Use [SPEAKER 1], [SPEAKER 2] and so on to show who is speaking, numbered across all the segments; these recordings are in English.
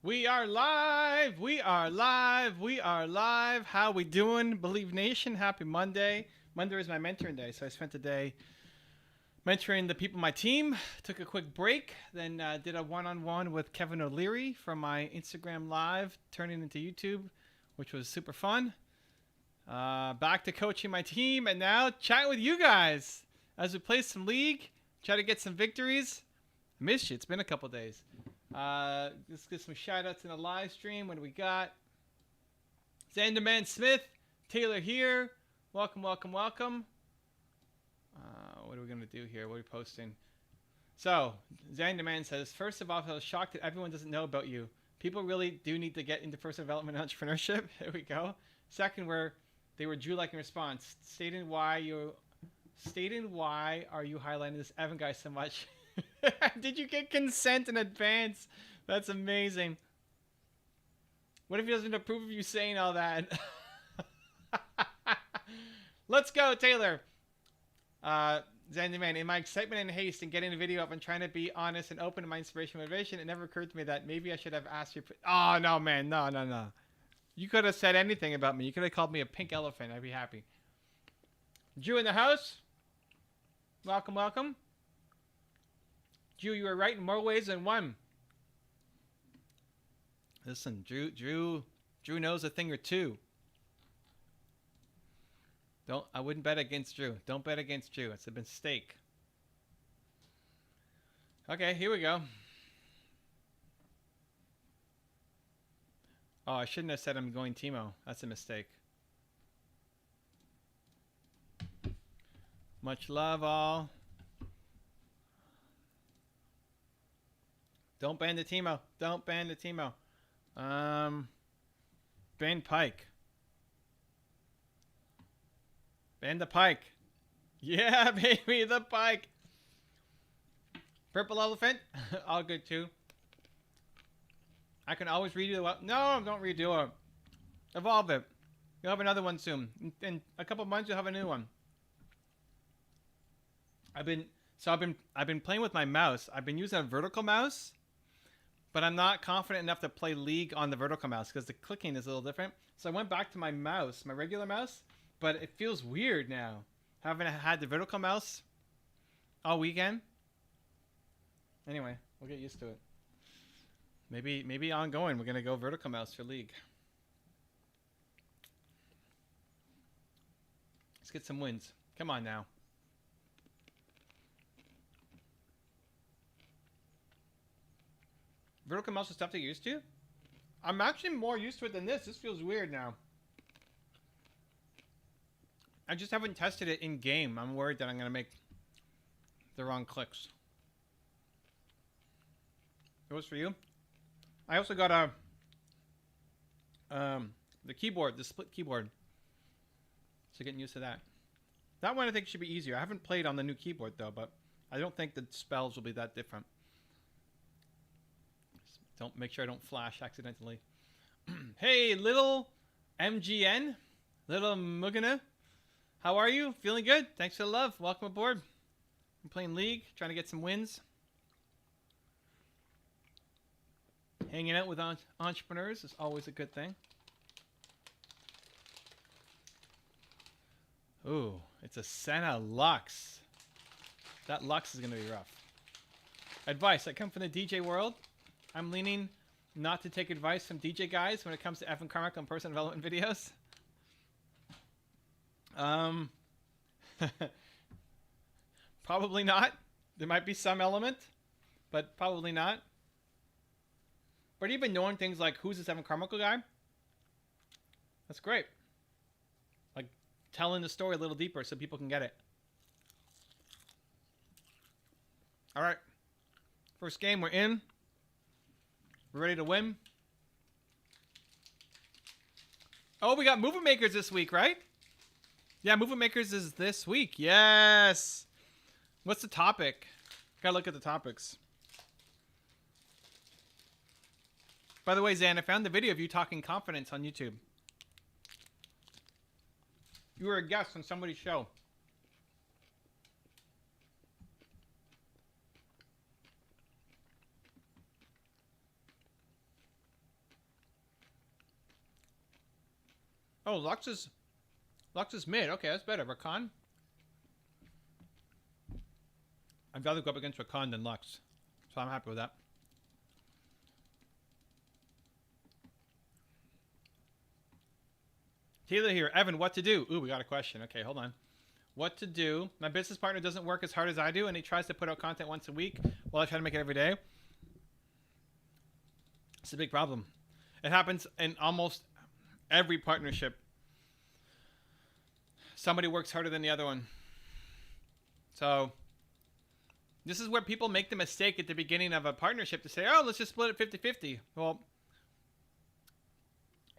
[SPEAKER 1] We are live. We are live. We are live. How we doing, Believe Nation? Happy Monday. Monday is my mentoring day, so I spent the day mentoring the people on my team. Took a quick break, then did a one-on-one with Kevin O'Leary from my Instagram Live, turning into YouTube, which was super fun. Back to coaching my team, and now chatting with you guys as we play some League, try to get some victories. I missed you. It's been a couple days. Let's get some shout outs in the live stream. What do we got? Zanderman Smith, Taylor here. Welcome, welcome, welcome. What are we going to do here? What are we posting? So, Zanderman says, first of all, I was shocked that everyone doesn't know about you. People really do need to get into personal development and entrepreneurship. Here we go. Second, where they were Drew-like in response, stating why are you highlighting this Evan guy so much? Did you get consent in advance? That's amazing. What if he doesn't approve of you saying all that? Let's go, Taylor. Zandyman, in my excitement and haste in getting the video up and trying to be honest and open to my inspiration and motivation, it never occurred to me that maybe I should have asked you. Oh, no, man. No. You could have said anything about me. You could have called me a pink elephant. I'd be happy. Drew in the house. Welcome, welcome. Drew, you were right in more ways than one. Listen, Drew knows a thing or two. I wouldn't bet against Drew. Don't bet against Drew. It's a mistake. Okay, here we go. Oh, I shouldn't have said I'm going Teemo. That's a mistake. Much love, all. Don't ban the Teemo. Don't ban the Teemo. Ban Pike. Ban the Pike. Yeah, baby, the Pike. Purple Elephant. All good, too. I can always redo it. No, don't redo it. Evolve it. You'll have another one soon. In a couple months, you'll have a new one. I've been playing with my mouse. I've been using a vertical mouse. But I'm not confident enough to play League on the vertical mouse because the clicking is a little different. So I went back to my mouse, my regular mouse, but it feels weird now. Having had the vertical mouse all weekend. Anyway, we'll get used to it. Maybe ongoing, we're going to go vertical mouse for League. Let's get some wins. Come on now. Vertical mouse is tough to get used to. I'm actually more used to it than this. This feels weird now. I just haven't tested it in game. I'm worried that I'm going to make the wrong clicks. It was for you. I also got the keyboard, the split keyboard. So getting used to that. That one I think should be easier. I haven't played on the new keyboard though, but I don't think the spells will be that different. Don't make sure I don't flash accidentally. Hey, little MGN, little Mugana, how are you? Feeling good? Thanks for the love. Welcome aboard. I'm playing League, trying to get some wins. Hanging out with entrepreneurs is always a good thing. Ooh, it's a Senna Lux. That Lux is going to be rough. Advice. I come from the DJ world. I'm leaning not to take advice from DJ guys when it comes to Evan Carmichael and personal development videos. Probably not. There might be some element, but probably not. But even knowing things like who's this Evan Carmichael guy, that's great. Like telling the story a little deeper so people can get it. All right. First game, we're in. We're ready to win. Oh, we got Movement Makers this week, right? Yeah, Movement Makers is this week. Yes. What's the topic? Gotta look at the topics. By the way, Zan, I found the video of you talking confidence on YouTube. You were a guest on somebody's show. Oh, Lux is mid. Okay, that's better. Rakan. I'd rather go up against Rakan than Lux, so I'm happy with that. Taylor here. Evan, what to do? Ooh, we got a question. Okay, hold on. What to do? My business partner doesn't work as hard as I do, and he tries to put out content once a week while I try to make it every day. It's a big problem. It happens in almost every partnership. Somebody works harder than the other one. So this is where people make the mistake at the beginning of a partnership to say, oh, let's just split it 50-50. Well,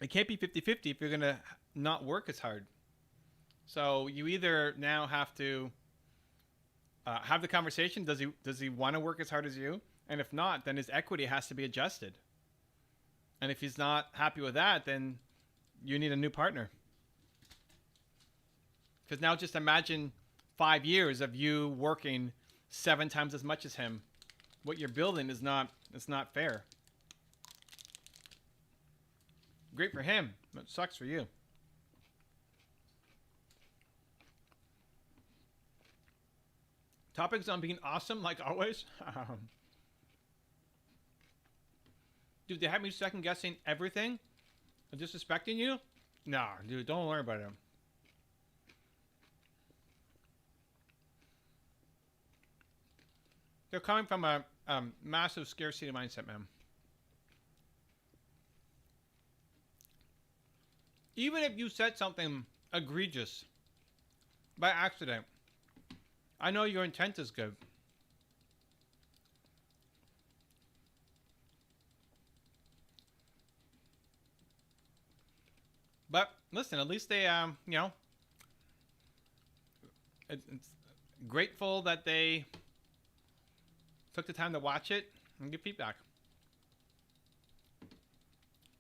[SPEAKER 1] it can't be 50-50 if you're going to not work as hard. So you either now have to have the conversation. Does he want to work as hard as you? And if not, then his equity has to be adjusted. And if he's not happy with that, then you need a new partner. Because now just imagine 5 years of you working 7 times as much as him. What you're building is not fair. Great for him, but it sucks for you. Topics on being awesome, like always. Dude, they have me second guessing everything. Disrespecting you? Nah, dude, don't worry about it. They're coming from a massive scarcity mindset, man. Even if you said something egregious by accident, I know your intent is good. But listen, at least they, it's grateful that they took the time to watch it and give feedback.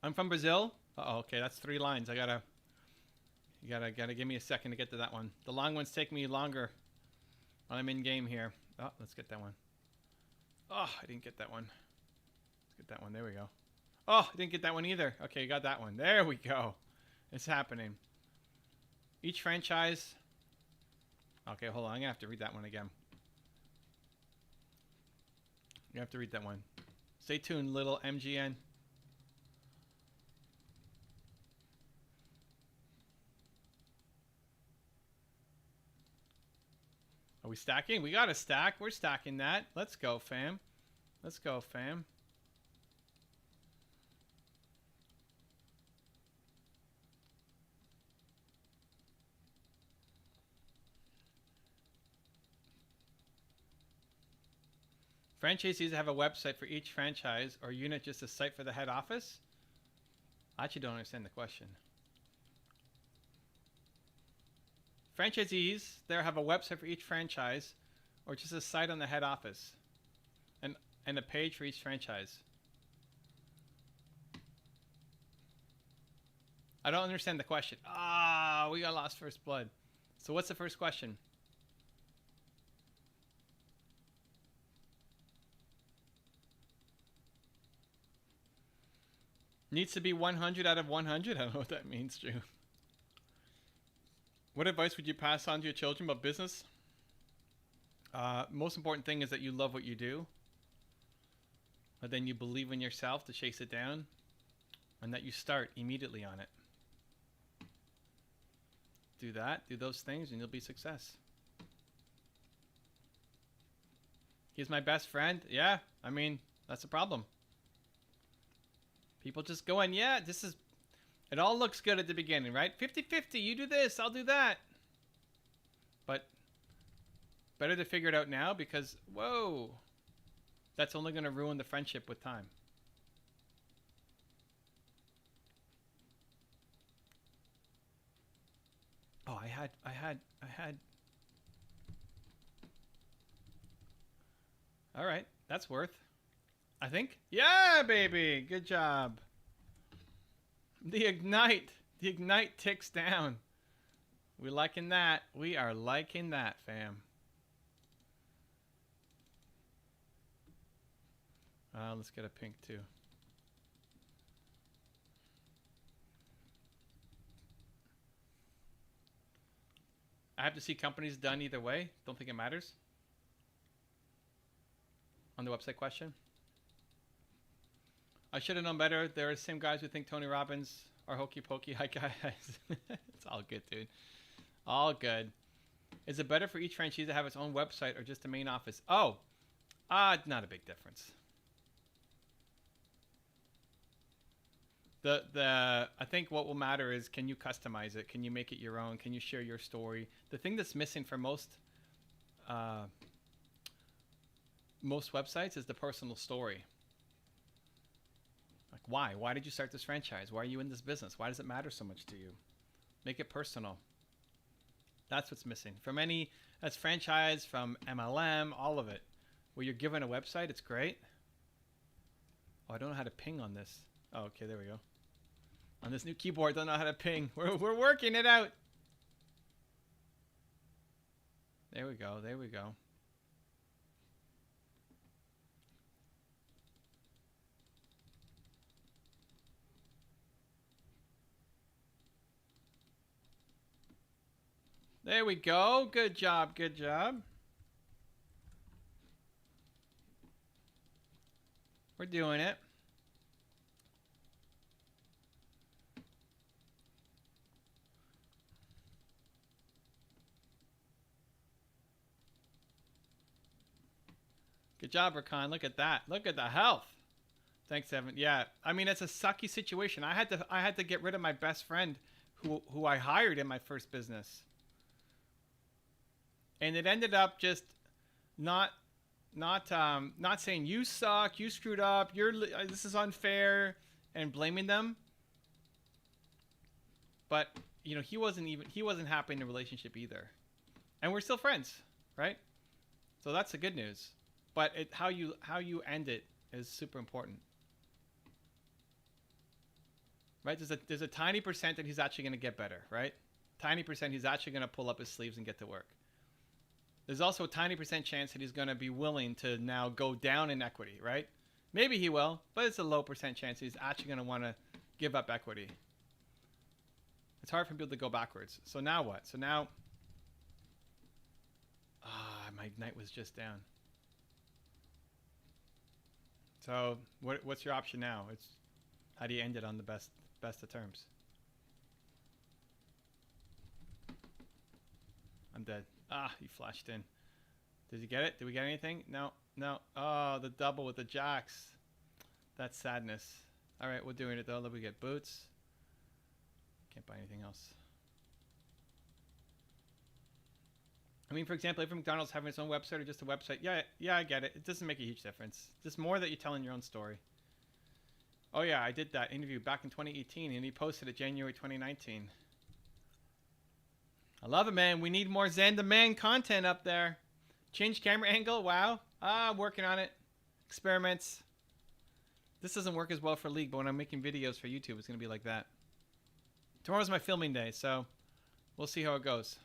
[SPEAKER 1] I'm from Brazil. Uh-oh, okay, that's 3 lines. You gotta give me a second to get to that one. The long ones take me longer when I'm in game here. Oh, let's get that one. Oh, I didn't get that one. Let's get that one. There we go. Oh, I didn't get that one either. Okay, got that one. There we go. It's happening. Each franchise. Okay, hold on. I'm gonna have to read that one again. You have to read that one. Stay tuned, little MGN. Are we stacking? We got to stack. We're stacking that. Let's go, fam. Let's go, fam. Franchisees have a website for each franchise or unit, just a site for the head office? I actually don't understand the question. Franchisees there have a website for each franchise or just a site on the head office and a page for each franchise. I don't understand the question. Ah, we got lost first blood. So what's the first question? Needs to be 100 out of 100? I don't know what that means, Drew. What advice would you pass on to your children about business? Most important thing is that you love what you do. But then you believe in yourself to chase it down. And that you start immediately on it. Do that. Do those things and you'll be success. He's my best friend. Yeah, I mean, that's a problem. People just going, yeah, this is... It all looks good at the beginning, right? 50-50, you do this, I'll do that. But better to figure it out now because, whoa, that's only going to ruin the friendship with time. Oh, I had. All right, that's worth, I think. Yeah, baby, good job. The ignite ticks down. We liking that. We are liking that, fam. Let's get a pink too. I have to see companies done either way. Don't think it matters. On the website question. I should have known better. There are the same guys who think Tony Robbins are hokey pokey. Hi guys. It's all good, dude. All good. Is it better for each franchisee to have its own website or just the main office? Oh, not a big difference. I think what will matter is, can you customize it? Can you make it your own? Can you share your story? The thing that's missing for most websites is the personal story. Like, why? Why did you start this franchise? Why are you in this business? Why does it matter so much to you? Make it personal. That's what's missing. From any, that's franchise, from MLM, all of it. Where you're given a website, it's great. Oh, I don't know how to ping on this. Oh, okay, there we go. On this new keyboard, don't know how to ping. We're working it out. There we go, there we go. There we go. Good job, good job. We're doing it. Good job, Rakan. Look at that. Look at the health. Thanks, Evan. Yeah, I mean, it's a sucky situation. I had to get rid of my best friend who I hired in my first business. And it ended up just not saying you suck, you screwed up, this is unfair, and blaming them. But you know, he wasn't happy in the relationship either, and we're still friends, right? So that's the good news. But how you end it is super important, right? There's a tiny percent that he's actually going to get better, right? Tiny percent he's actually going to pull up his sleeves and get to work. There's also a tiny percent chance that he's going to be willing to now go down in equity, right? Maybe he will, but it's a low percent chance he's actually going to want to give up equity. It's hard for people to go backwards. So now what? So now, my night was just down. So what's your option now? It's how do you end it on the best of terms? I'm dead. He flashed in. Did you get it? Did we get anything? No. Oh, the double with the jacks. That's sadness. All right, we're doing it though. Let me get boots. Can't buy anything else. I mean, for example, if McDonald's having its own website or just a website, yeah, I get it. It doesn't make a huge difference. Just more that you're telling your own story. Oh yeah, I did that interview back in 2018, and he posted it January 2019. I love it, man. We need more Zen the Man content up there. Change camera angle. Wow. I'm working on it. Experiments. This doesn't work as well for League, but when I'm making videos for YouTube, it's going to be like that. Tomorrow's my filming day, so we'll see how it goes.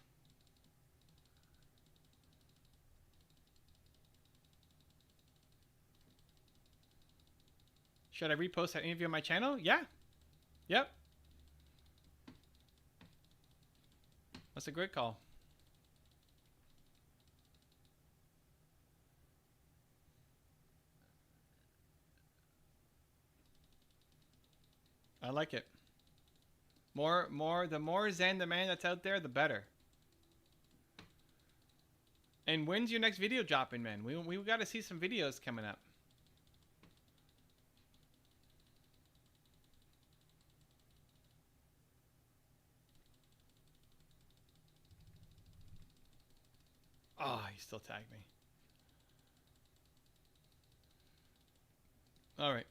[SPEAKER 1] Should I repost that interview on my channel? Yeah. Yep. That's a great call. I like it. The more Zen the Man that's out there, the better. And when's your next video dropping, man? We got to see some videos coming up. Oh, he still tagged me. All right.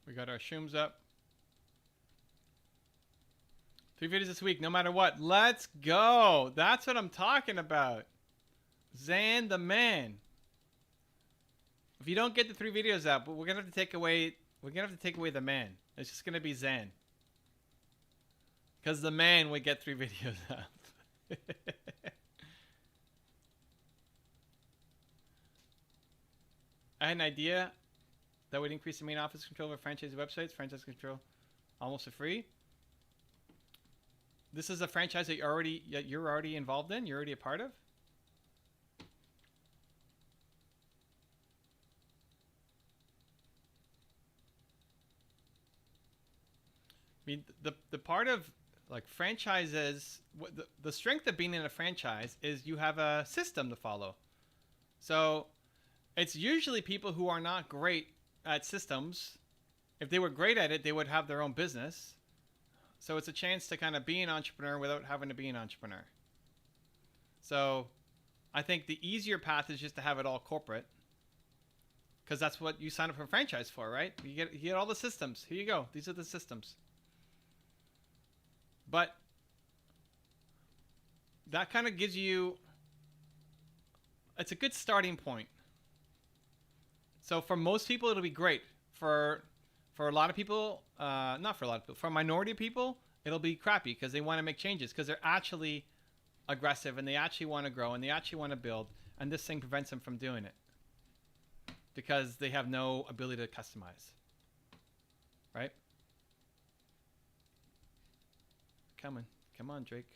[SPEAKER 1] We got our shrooms up. 3 videos this week, no matter what. Let's go. That's what I'm talking about. Zan the Man. If you don't get the 3 videos out, but we're gonna have to take away the man. It's just gonna be Zan. Because the man would get 3 videos out. I had an idea that would increase the main office control over franchise websites, franchise control almost for free. This is a franchise that you're already involved in. You're already a part of. I mean, the part of like franchises, the strength of being in a franchise is you have a system to follow. So it's usually people who are not great at systems. If they were great at it, they would have their own business. So it's a chance to kind of be an entrepreneur without having to be an entrepreneur. So I think the easier path is just to have it all corporate, because that's what you sign up for a franchise for, right? You get all the systems. Here you go. These are the systems. But that kind of gives you, it's a good starting point. So for most people, it'll be great. For a lot of people, not for a lot of people, for a minority of people, it'll be crappy because they want to make changes because they're actually aggressive and they actually want to grow and they actually want to build, and this thing prevents them from doing it because they have no ability to customize, right? Come on, Drake.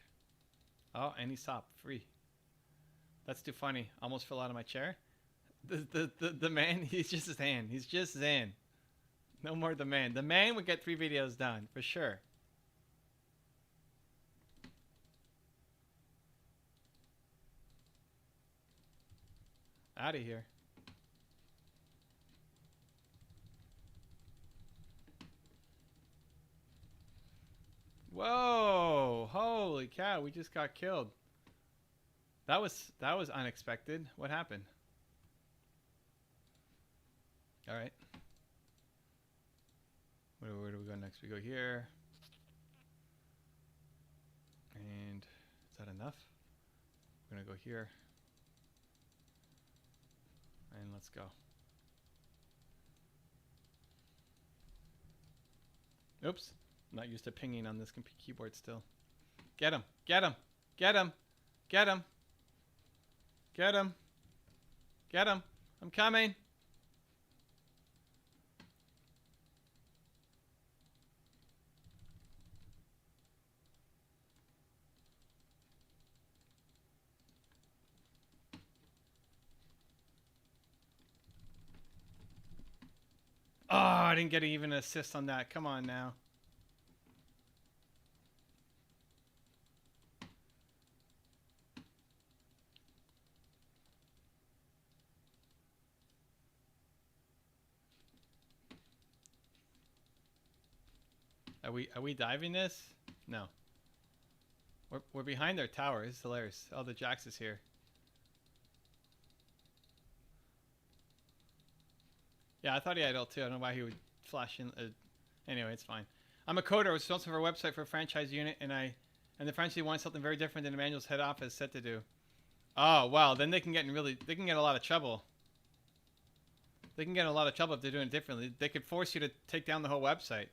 [SPEAKER 1] Oh, and he stopped. Free. That's too funny. Almost fell out of my chair. The man, he's just Zen. He's just Zen. No more the man. The man would get 3 videos done, for sure. Out of here. Whoa! Holy cow! We just got killed. That was unexpected. What happened? All right. Where do we go next? We go here. And is that enough? We're gonna go here. And let's go. Oops. I'm not used to pinging on this keyboard still. Get him. Get him. Get him. Get him. Get him. Get him. I'm coming. Oh, I didn't get even an assist on that. Come on now. Are we diving this? No. We're behind their tower. It's hilarious. Oh, the Jax is here. Yeah, I thought he had L2. I don't know why he would flash in. Anyway, it's fine. I'm a coder. I was responsible for a website for a franchise unit, and the franchisee wants something very different than Emmanuel's head office set to do. Oh, wow. Then they can get a lot of trouble. They can get in a lot of trouble if they're doing it differently. They could force you to take down the whole website.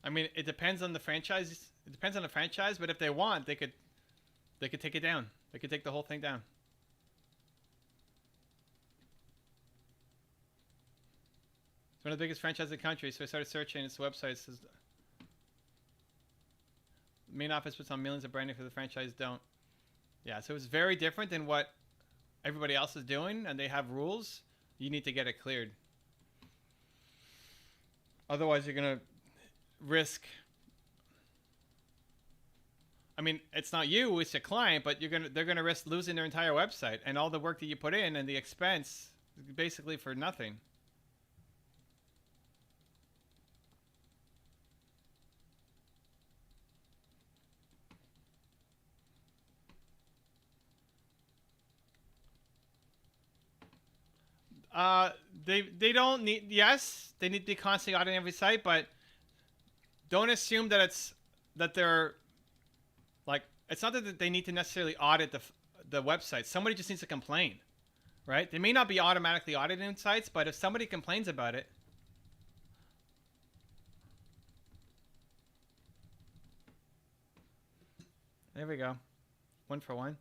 [SPEAKER 1] I mean, it depends on the franchise. It depends on the franchise, but if they want, they could take it down. They could take the whole thing down. It's one of the biggest franchises in the country, so I started searching its website. It says main office puts on millions of branding for the franchise don't. Yeah, so it's very different than what everybody else is doing, and they have rules. You need to get it cleared. Otherwise, you're gonna risk. I mean, it's not you, it's a client, but they're gonna risk losing their entire website and all the work that you put in and the expense, basically for nothing. They don't need. Yes, they need to be constantly auditing every site, but don't assume that they're like, it's not that they need to necessarily audit the website. Somebody just needs to complain, right? They may not be automatically auditing sites, but if somebody complains about it, There we go. 1 for 1.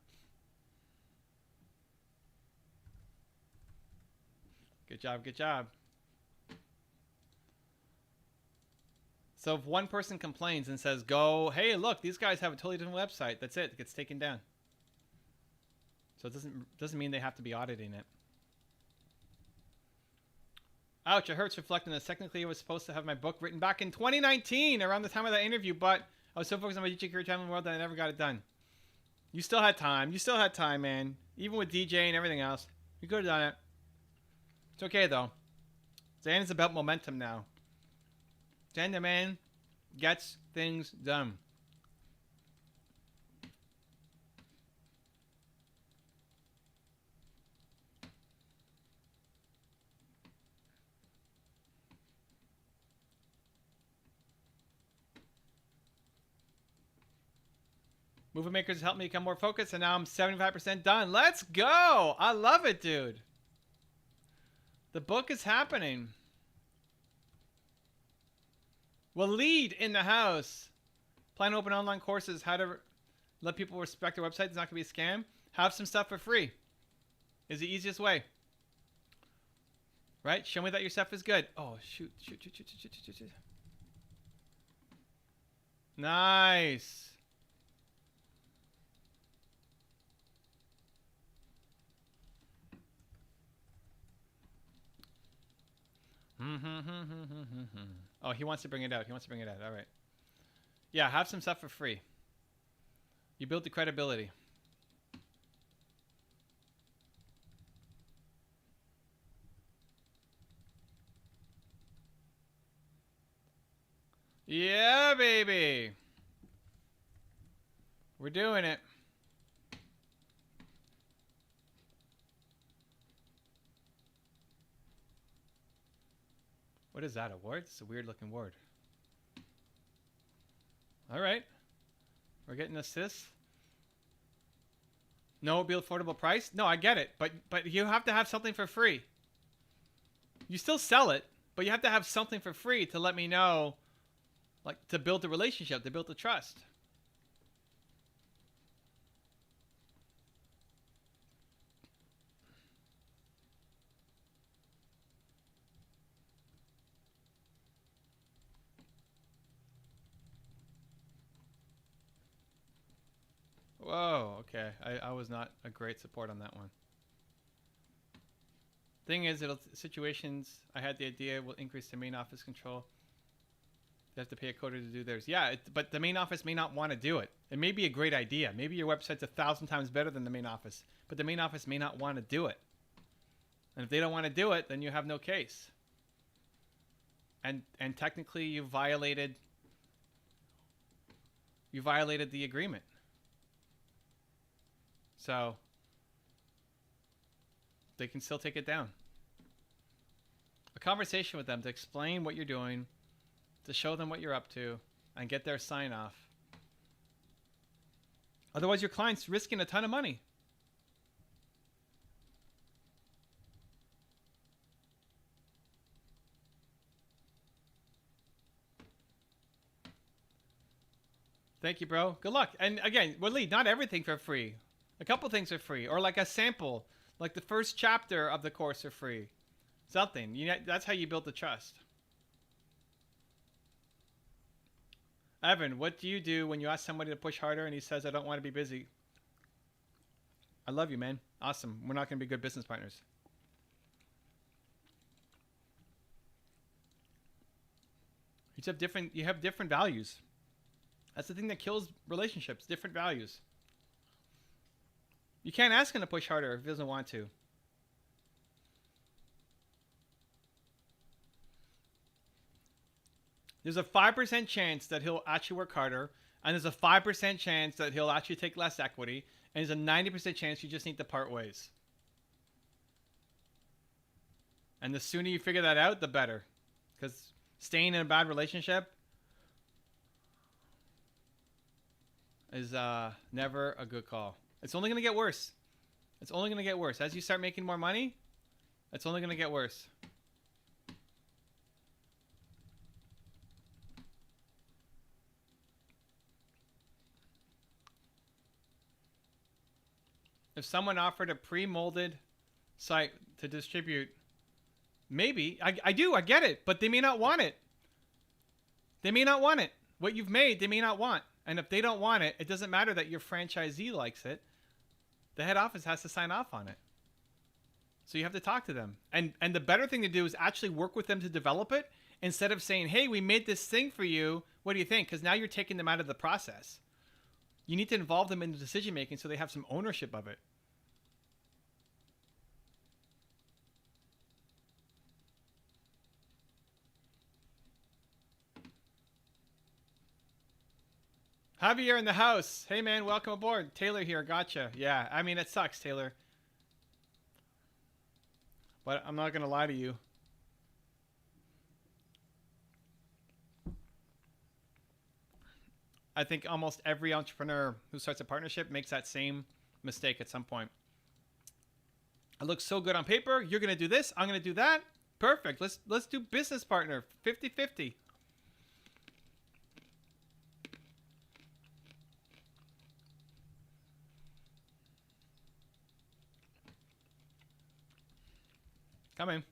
[SPEAKER 1] Good job, good job. So if one person complains and says, go, hey, look, these guys have a totally different website. That's it. It gets taken down. So it doesn't mean they have to be auditing it. Ouch, it hurts reflecting this. Technically, I was supposed to have my book written back in 2019 around the time of that interview, but I was so focused on my DJ career time in the world that I never got it done. You still had time. You still had time, man. Even with DJ and everything else. You could have done it. It's okay, though. Zan is about momentum now. Zan the man gets things done. Movie Makers helped me become more focused, and now I'm 75% done. Let's go! I love it, dude. The book is happening. Waleed in the house. Plan to open online courses. How to let people respect their website. It's not going to be a scam. Have some stuff for free. Is the easiest way. Right? Show me that your stuff is good. Oh, shoot. Nice. Oh, he wants to bring it out. All right. Yeah, have some stuff for free. You build the credibility. Yeah, baby. We're doing it. What is that, a word? It's a weird looking word. All right. We're getting assists. No, it'll be affordable price? No, I get it. But you have to have something for free. You still sell it, but you have to have something for free to let me know, like, to build the relationship, to build the trust. Whoa, okay. I was not a great support on that one. Thing is, situations I had the idea will increase the main office control. They have to pay a coder to do theirs. Yeah, but the main office may not want to do it. It may be a great idea. Maybe your website's 1,000 times better than the main office, but the main office may not want to do it. And if they don't want to do it, then you have no case. And technically, you violated the agreement. So they can still take it down. A conversation with them to explain what you're doing, to show them what you're up to, and get their sign off. Otherwise, your client's risking a ton of money. Thank you, bro. Good luck. And again, Waleed, not everything for free. A couple things are free, or like a sample, like the first chapter of the course are free. Something. That's how you build the trust. Evan, what do you do when you ask somebody to push harder and he says, I don't want to be busy? I love you, man. Awesome. We're not going to be good business partners. You have different values. That's the thing that kills relationships, different values. You can't ask him to push harder if he doesn't want to. There's a 5% chance that he'll actually work harder, and there's a 5% chance that he'll actually take less equity, and there's a 90% chance you just need to part ways. And the sooner you figure that out, the better. Because staying in a bad relationship is never a good call. It's only going to get worse. It's only going to get worse. As you start making more money, it's only going to get worse. If someone offered a pre-molded site to distribute, maybe. I do. I get it. But they may not want it. They may not want it. What you've made, they may not want. And if they don't want it, it doesn't matter that your franchisee likes it. The head office has to sign off on it. So you have to talk to them. And the better thing to do is actually work with them to develop it instead of saying, hey, we made this thing for you. What do you think? Because now you're taking them out of the process. You need to involve them in the decision making so they have some ownership of it. Javier in the house. Hey, man, welcome aboard. Taylor here. Gotcha. Yeah, I mean, it sucks, Taylor. But I'm not going to lie to you. I think almost every entrepreneur who starts a partnership makes that same mistake at some point. It looks so good on paper. You're going to do this. I'm going to do that. Perfect. Let's do business partner. 50-50. Come in.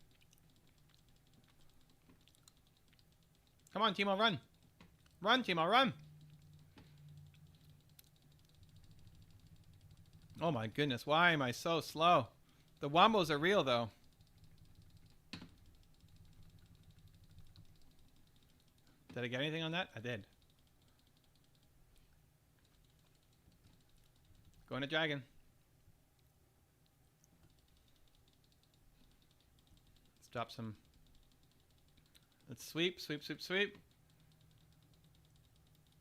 [SPEAKER 1] Come on, Teemo, run. Run, Teemo, run. Oh my goodness, why am I so slow? The wombos are real though. Did I get anything on that? I did. Going to dragon. Let's drop some. Let's sweep, sweep, sweep, sweep.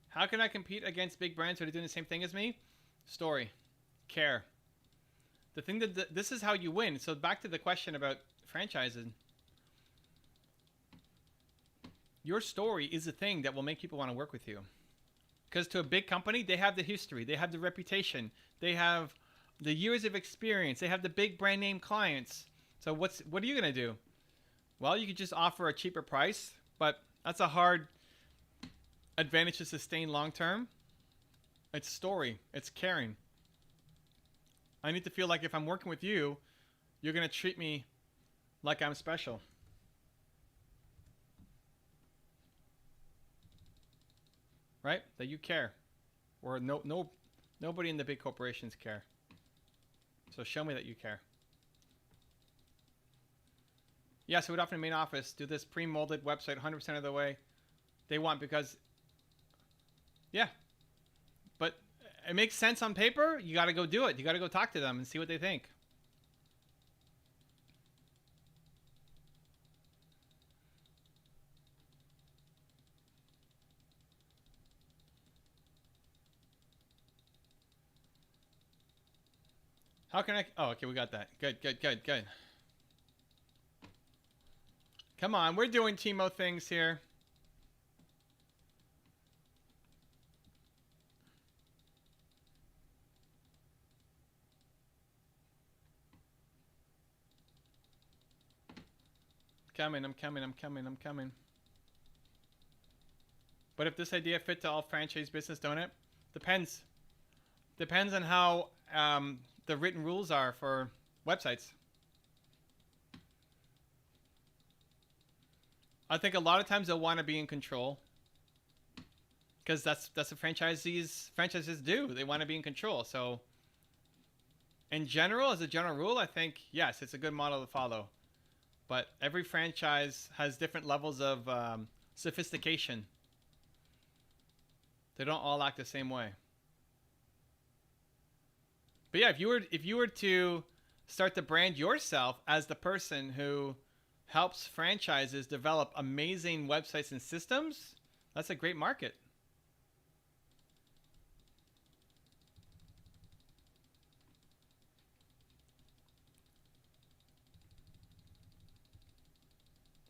[SPEAKER 1] How can I compete against big brands who are doing the same thing as me? Story. Care. The thing that this is how you win. So back to the question about franchising. Your story is the thing that will make people want to work with you. Because to a big company, they have the history, they have the reputation, they have the years of experience, they have the big brand name clients. So what are you going to do? Well, you could just offer a cheaper price, but that's a hard advantage to sustain long term. It's story, it's caring. I need to feel like if I'm working with you, you're going to treat me like I'm special. Right? That you care. Or nobody in the big corporations care. So show me that you care. Yeah, so we'd often in the main office do this pre-molded website 100% of the way they want because, yeah. But it makes sense on paper. You got to go do it. You got to go talk to them and see what they think. How can I? Oh, okay, we got that. Good, good, good, good. Come on, we're doing Teemo things here. I'm coming. But if this idea fit to all franchise business, don't it? Depends. Depends on how the written rules are for websites. I think a lot of times they'll want to be in control. Because that's what franchises do. They want to be in control. So in general, as a general rule, I think, yes, it's a good model to follow. But every franchise has different levels of sophistication. They don't all act the same way. But yeah, if you were to start to brand yourself as the person who helps franchises develop amazing websites and systems, that's a great market.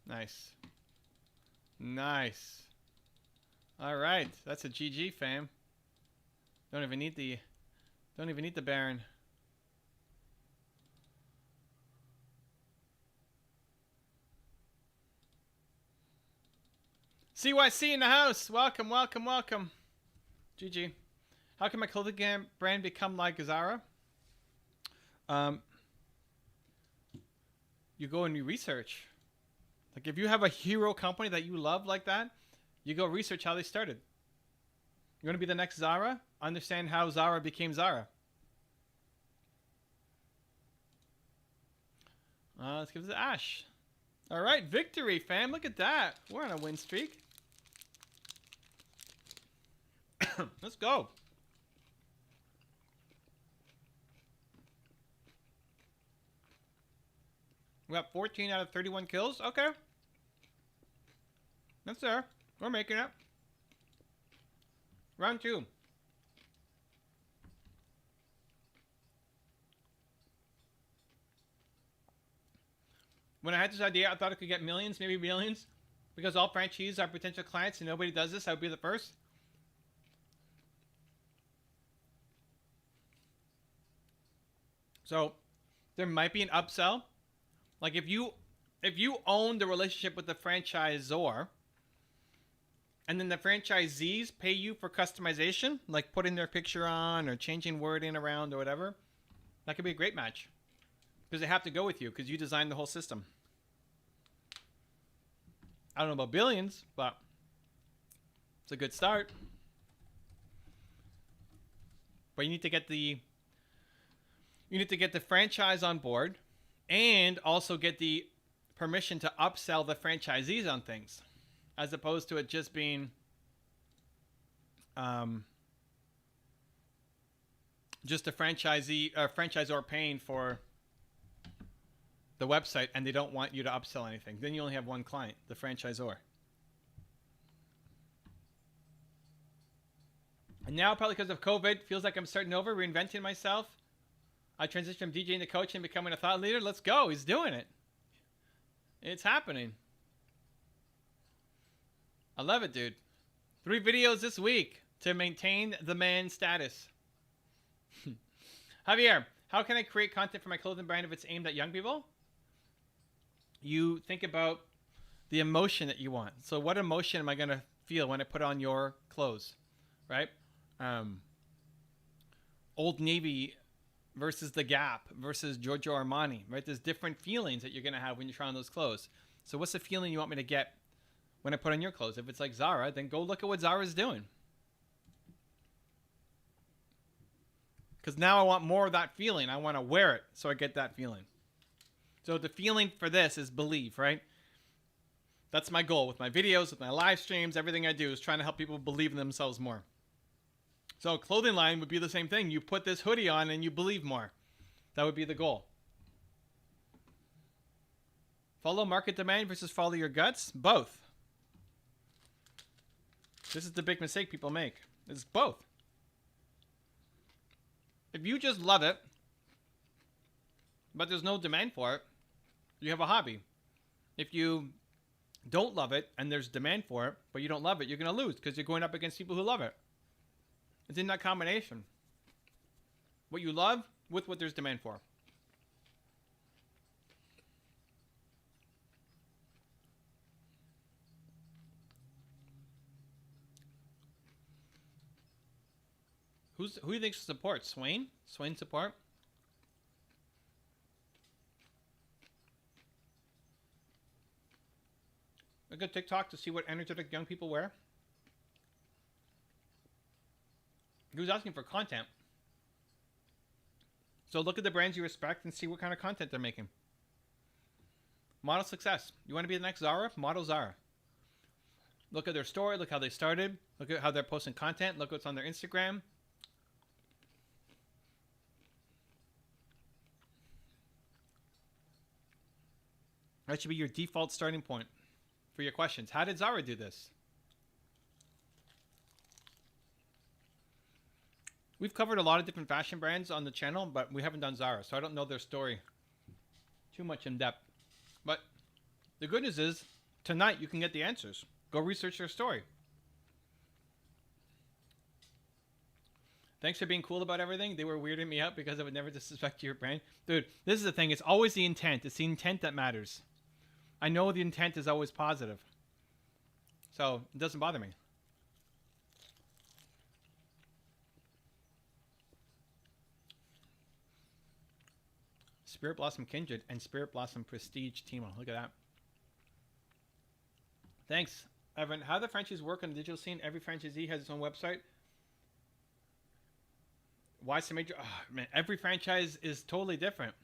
[SPEAKER 1] Nice. Nice. All right, that's a GG, fam. Don't even need the Baron. CYC in the house. Welcome, welcome, welcome. GG. How can my clothing brand become like Zara? Um, you go and you research. Like if you have a hero company that you love like that, you go research how they started. You want to be the next Zara? Understand how Zara became Zara. Let's give it to Ash. All right, victory, fam. Look at that. We're on a win streak. Let's go. We got 14 out of 31 kills. Okay. That's there. We're making it. Round 2. When I had this idea, I thought I could get millions, maybe billions. Because all franchisees are potential clients and nobody does this, I would be the first. So, there might be an upsell. Like if you own the relationship with the franchisor, and then the franchisees pay you for customization, like putting their picture on or changing wording around or whatever, that could be a great match. Because they have to go with you because you designed the whole system. I don't know about billions, but it's a good start. But you need to get the franchise on board and also get the permission to upsell the franchisees on things, as opposed to it just being just a franchisor paying for the website and they don't want you to upsell anything. Then you only have one client, the franchisor. And now, probably because of COVID, feels like I'm starting over, reinventing myself. I transitioned from DJing to coaching and becoming a thought leader. Let's go. He's doing it. It's happening. I love it, dude. 3 videos this week to maintain the man status. Javier, how can I create content for my clothing brand if it's aimed at young people? You think about the emotion that you want. So what emotion am I going to feel when I put on your clothes, right? Old Navy versus the Gap versus Giorgio Armani, right? There's different feelings that you're going to have when you try on those clothes. So what's the feeling you want me to get when I put on your clothes? If it's like Zara, then go look at what Zara's doing. Because now I want more of that feeling. I want to wear it so I get that feeling. So the feeling for this is believe, right? That's my goal with my videos, with my live streams. Everything I do is trying to help people believe in themselves more. So clothing line would be the same thing. You put this hoodie on and you believe more. That would be the goal. Follow market demand versus follow your guts? Both. This is the big mistake people make. It's both. If you just love it, but there's no demand for it, you have a hobby. If you don't love it and there's demand for it, but you don't love it, you're going to lose because you're going up against people who love it. It's in that combination. What you love with what there's demand for. Who do you think supports? Swain? Swain support? A good TikTok to see what energetic young people wear. He was asking for content. So look at the brands you respect and see what kind of content they're making. Model success. You want to be the next Zara? Model Zara. Look at their story. Look how they started. Look at how they're posting content. Look what's on their Instagram. That should be your default starting point for your questions. How did Zara do this? We've covered a lot of different fashion brands on the channel, but we haven't done Zara, so I don't know their story too much in depth. But the good news is, tonight you can get the answers. Go research their story. Thanks for being cool about everything. They were weirding me out because I would never disrespect your brand. Dude, this is the thing. It's always the intent. It's the intent that matters. I know the intent is always positive. So it doesn't bother me. Spirit Blossom Kindred, and Spirit Blossom Prestige Teemo. Look at that. Thanks, Evan. How do the franchises work on the digital scene? Every franchisee has its own website. Why some major? Oh, man, every franchise is totally different.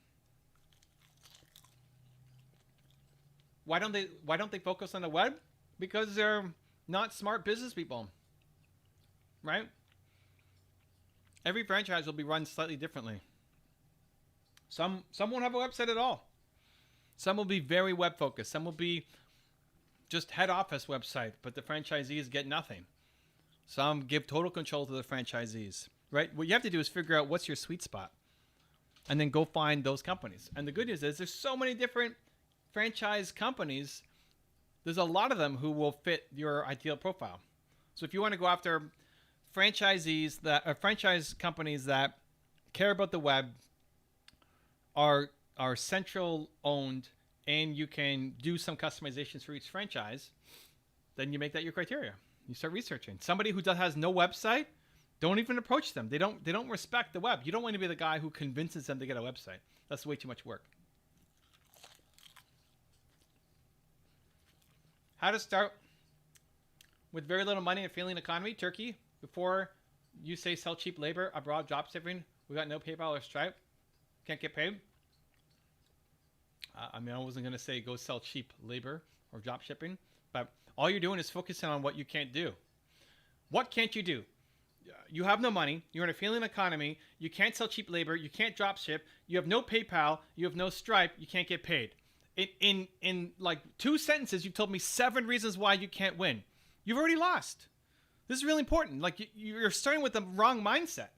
[SPEAKER 1] Why don't they focus on the web? Because they're not smart business people, right? Every franchise will be run slightly differently. Some won't have a website at all. Some will be very web focused. Some will be just head office website, but the franchisees get nothing. Some give total control to the franchisees, right? What you have to do is figure out what's your sweet spot and then go find those companies. And the good news is there's so many different franchise companies. There's a lot of them who will fit your ideal profile. So if you want to go after franchisees that are franchise companies that care about the web, are central owned, and you can do some customizations for each franchise, then you make that your criteria. You start researching. Somebody who has no website, don't even approach them. They don't respect the web. You don't want to be the guy who convinces them to get a website. That's way too much work. How to start with very little money and failing economy. Turkey. Before you say sell cheap labor, abroad drop shipping, we got no PayPal or Stripe. Can't get paid. I wasn't going to say go sell cheap labor or drop shipping, but all you're doing is focusing on what you can't do. What can't you do? You have no money. You're in a failing economy. You can't sell cheap labor. You can't drop ship. You have no PayPal. You have no Stripe. You can't get paid. In like 2 sentences, you've told me 7 reasons why you can't win. You've already lost. This is really important. Like you're starting with the wrong mindset.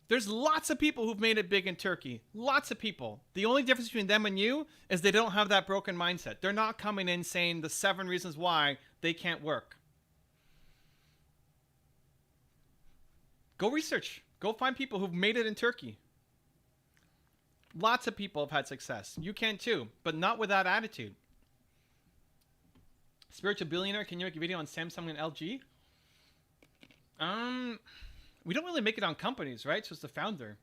[SPEAKER 1] There's lots of people who've made it big in Turkey. Lots of people. The only difference between them and you is they don't have that broken mindset. They're not coming in saying the 7 reasons why they can't work. Go research. Go find people who've made it in Turkey. Lots of people have had success. You can too, but not with that attitude. Spiritual billionaire, can you make a video on Samsung and LG? We don't really make it on companies, right? So it's the founder.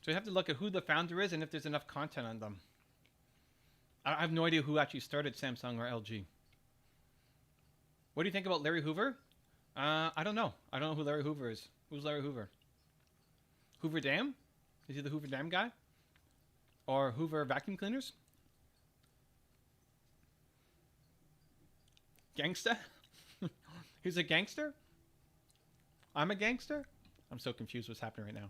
[SPEAKER 1] So you have to look at who the founder is and if there's enough content on them. I have no idea who actually started Samsung or LG. What do you think about Larry Hoover? I don't know. I don't know who Larry Hoover is. Who's Larry Hoover? Hoover Dam? Is he the Hoover Dam guy? Or Hoover vacuum cleaners? Gangsta? He's a gangster? I'm a gangster? I'm so confused what's happening right now.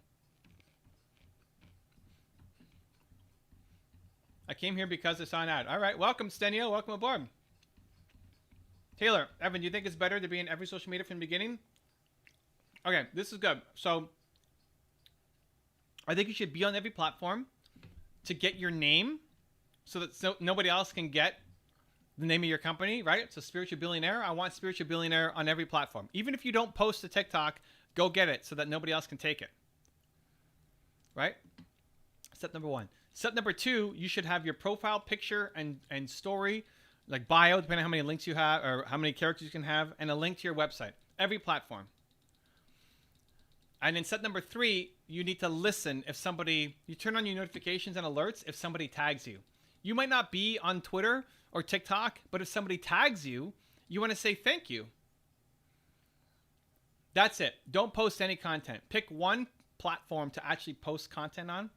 [SPEAKER 1] I came here because I saw an ad. All right, welcome, Stenio. Welcome aboard. Taylor, Evan, do you think it's better to be in every social media from the beginning? Okay, this is good. So I think you should be on every platform to get your name so that nobody else can get the name of your company, right? So Spiritual Billionaire, I want Spiritual Billionaire on every platform. Even if you don't post to TikTok, go get it so that nobody else can take it, right? Step number 1. Step number 2, you should have your profile picture and story, like bio, depending on how many links you have or how many characters you can have, and a link to your website, every platform. And in step number 3, you need to listen if you turn on your notifications and alerts if somebody tags you. You might not be on Twitter or TikTok, but if somebody tags you, you want to say thank you. That's it. Don't post any content. Pick one platform to actually post content on.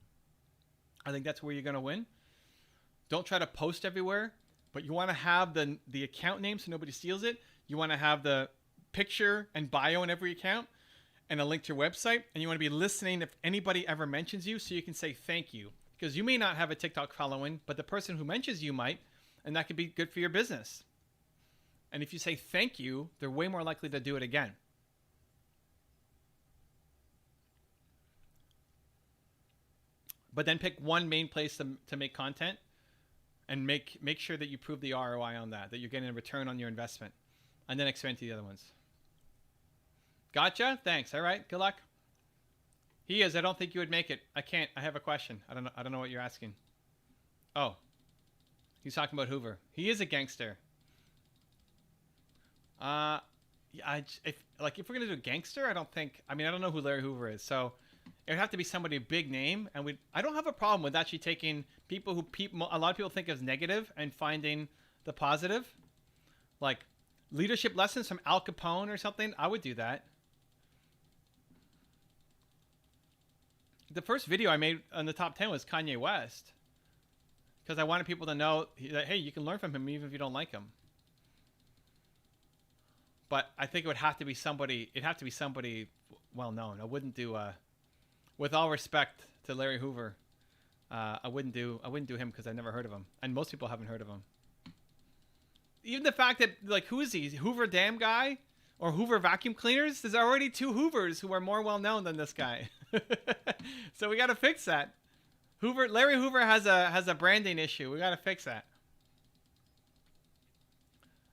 [SPEAKER 1] I think that's where you're going to win. Don't try to post everywhere, but you want to have the account name so nobody steals it. You want to have the picture and bio in every account and a link to your website. And you want to be listening if anybody ever mentions you so you can say thank you. Because you may not have a TikTok following, but the person who mentions you might, and that could be good for your business. And if you say thank you, they're way more likely to do it again. But then pick one main place to make content and make sure that you prove the ROI on that you're getting a return on your investment, and then expand to the other ones. Gotcha? Thanks. All right. Good luck. He is. I don't think you would make it. I can't. I have a question. I don't know what you're asking. Oh. He's talking about Hoover. He is a gangster. Yeah, if we're going to do a gangster, I don't know who Larry Hoover is. So It would have to be somebody big name, and I don't have a problem with actually taking people who a lot of people think is negative and finding the positive, like leadership lessons from Al Capone or something. I would do that. The first video I made on the top 10 was Kanye West, because I wanted people to know that, hey, you can learn from him even if you don't like him. But I think it would have to be somebody. It'd have to be somebody well known. I wouldn't do. With all respect to Larry Hoover, I wouldn't do him because I've never heard of him, and most people haven't heard of him. Even the fact that, like, who is he? Hoover Dam guy or Hoover vacuum cleaners? There's already 2 Hoovers who are more well known than this guy. So we got to fix that. Larry Hoover has a branding issue. We got to fix that.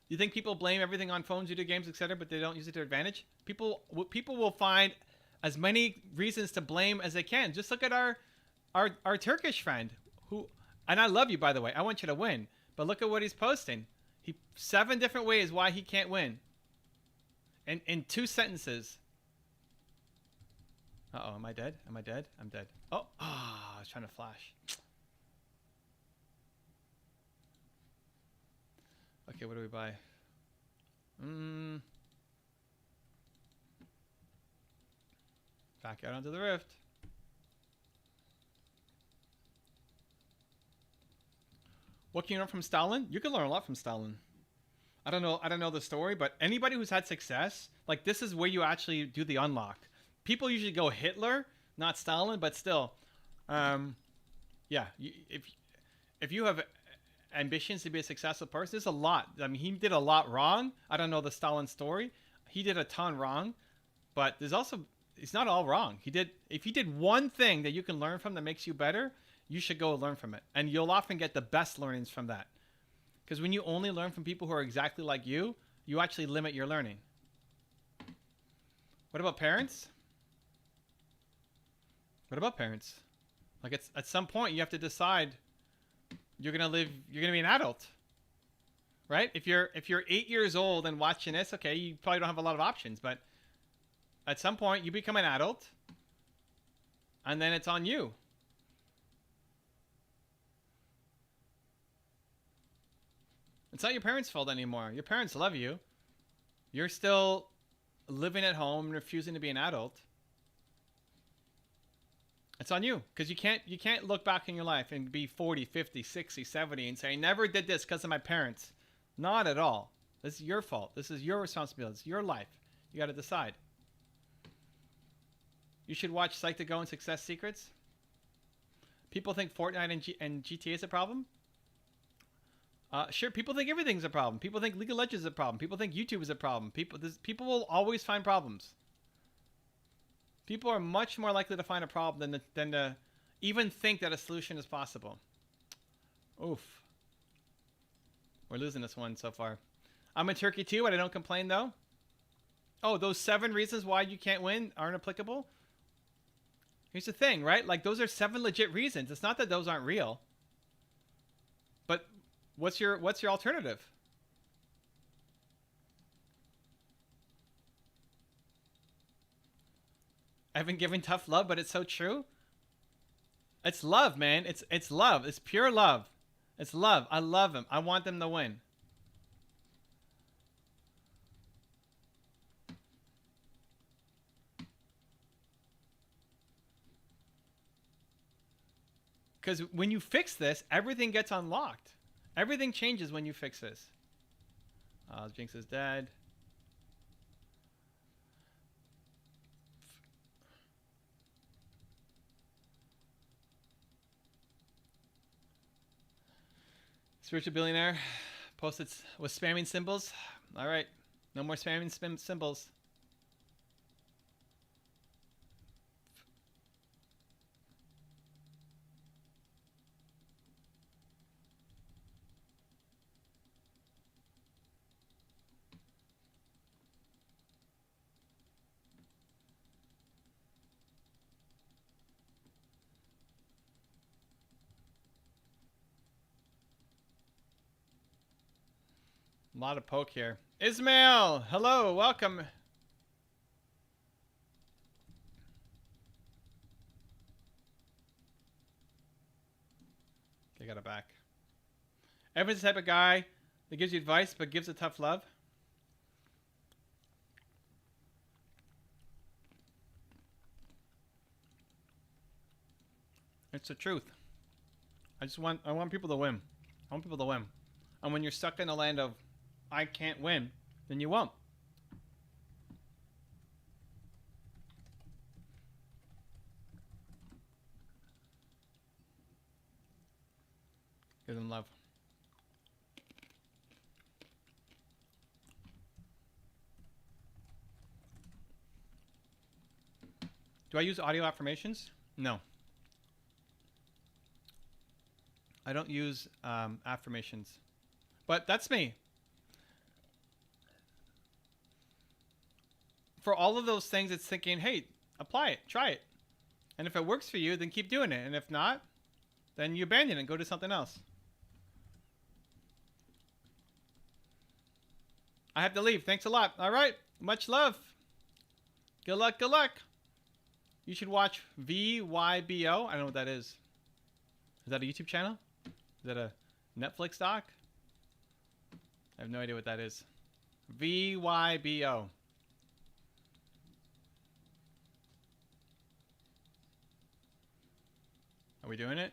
[SPEAKER 1] You think people blame everything on phones, video games, etc., but they don't use it to their advantage? People will find as many reasons to blame as they can. Just look at our Turkish friend, who, and I love you, by the way. I want you to win, but look at what he's posting. 7 different ways why he can't win. In 2 sentences. Uh-oh, am I dead? Am I dead? I'm dead. Oh, I was trying to flash. Okay, what do we buy? Back out onto the rift. What can you learn from Stalin? You can learn a lot from Stalin. I don't know the story, but anybody who's had success, like, this is where you actually do the unlock. People usually go Hitler, not Stalin, but still, yeah. If you have ambitions to be a successful person, there's a lot. I mean, he did a lot wrong. I don't know the Stalin story. He did a ton wrong, but there's also, it's not all wrong. If he did one thing that you can learn from that makes you better, you should go learn from it. And you'll often get the best learnings from that. Because when you only learn from people who are exactly like you actually limit your learning. What about parents? What about parents? Like, it's, at some point you have to decide you're gonna be an adult, right? If you're 8 years old and watching this, okay, you probably don't have a lot of options, but at some point you become an adult, and then it's on you. It's not your parents' fault anymore. Your parents love you. You're still living at home and refusing to be an adult. It's on you, because you can't look back in your life and be 40, 50, 60, 70 and say, I never did this because of my parents. Not at all. This is your fault. This is your responsibility. It's your life. You got to decide. You should watch Psych to Go and Success Secrets. People think Fortnite and GTA is a problem. Sure, people think everything's a problem. People think League of Legends is a problem. People think YouTube is a problem. People will always find problems. People are much more likely to find a problem than to even think that a solution is possible. Oof. We're losing this one so far. I'm in Turkey too, but I don't complain though. Oh, those 7 reasons why you can't win aren't applicable? Here's the thing, right? Like, those are 7 legit reasons. It's not that those aren't real. But what's your alternative? I've been giving tough love, but it's so true. It's love, man. It's love. It's pure love. It's love. I love them. I want them to win. Because when you fix this, everything gets unlocked. Everything changes when you fix this. Jinx is dead. Spiritual billionaire posted with spamming symbols. All right, no more spamming symbols. A lot of poke here. Ismail, hello, welcome. Evan's the type of guy that gives you advice but gives a tough love. It's the truth. I want people to win. I want people to win. And when you're stuck in a land of I can't win, then you won't. Give them love. Do I use audio affirmations? No. I don't use affirmations. But that's me. For all of those things, it's thinking, hey, apply it, try it. And if it works for you, then keep doing it. And if not, then you abandon it and go do something else. I have to leave. Thanks a lot. All right. Much love. Good luck. Good luck. You should watch VYBO. I don't know what that is. Is that a YouTube channel? Is that a Netflix doc? I have no idea what that is. VYBO. Are we doing it?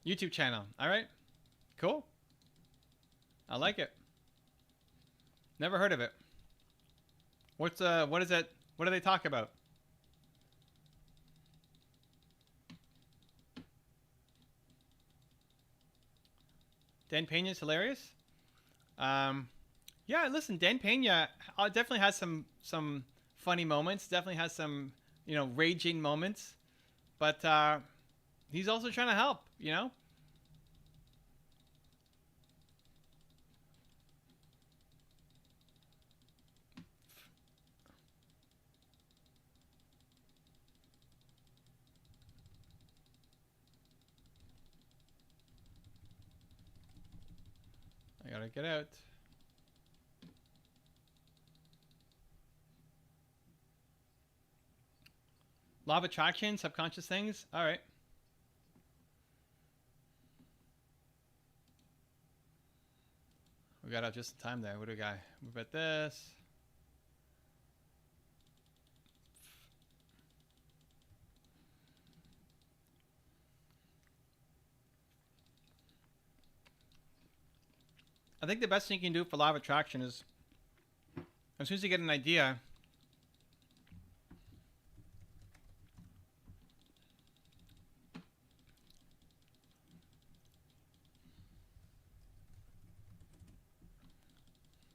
[SPEAKER 1] YouTube channel. All right. Cool. I like it. Never heard of it. What is it? What do they talk about? Dan Pena's hilarious. Yeah, listen, Dan Pena definitely has some funny moments. Definitely has some, raging moments. But he's also trying to help, I gotta get out. Law of attraction, subconscious things. All right. We got out just in time there. What do we got? Move at this. I think the best thing you can do for law of attraction is, as soon as you get an idea,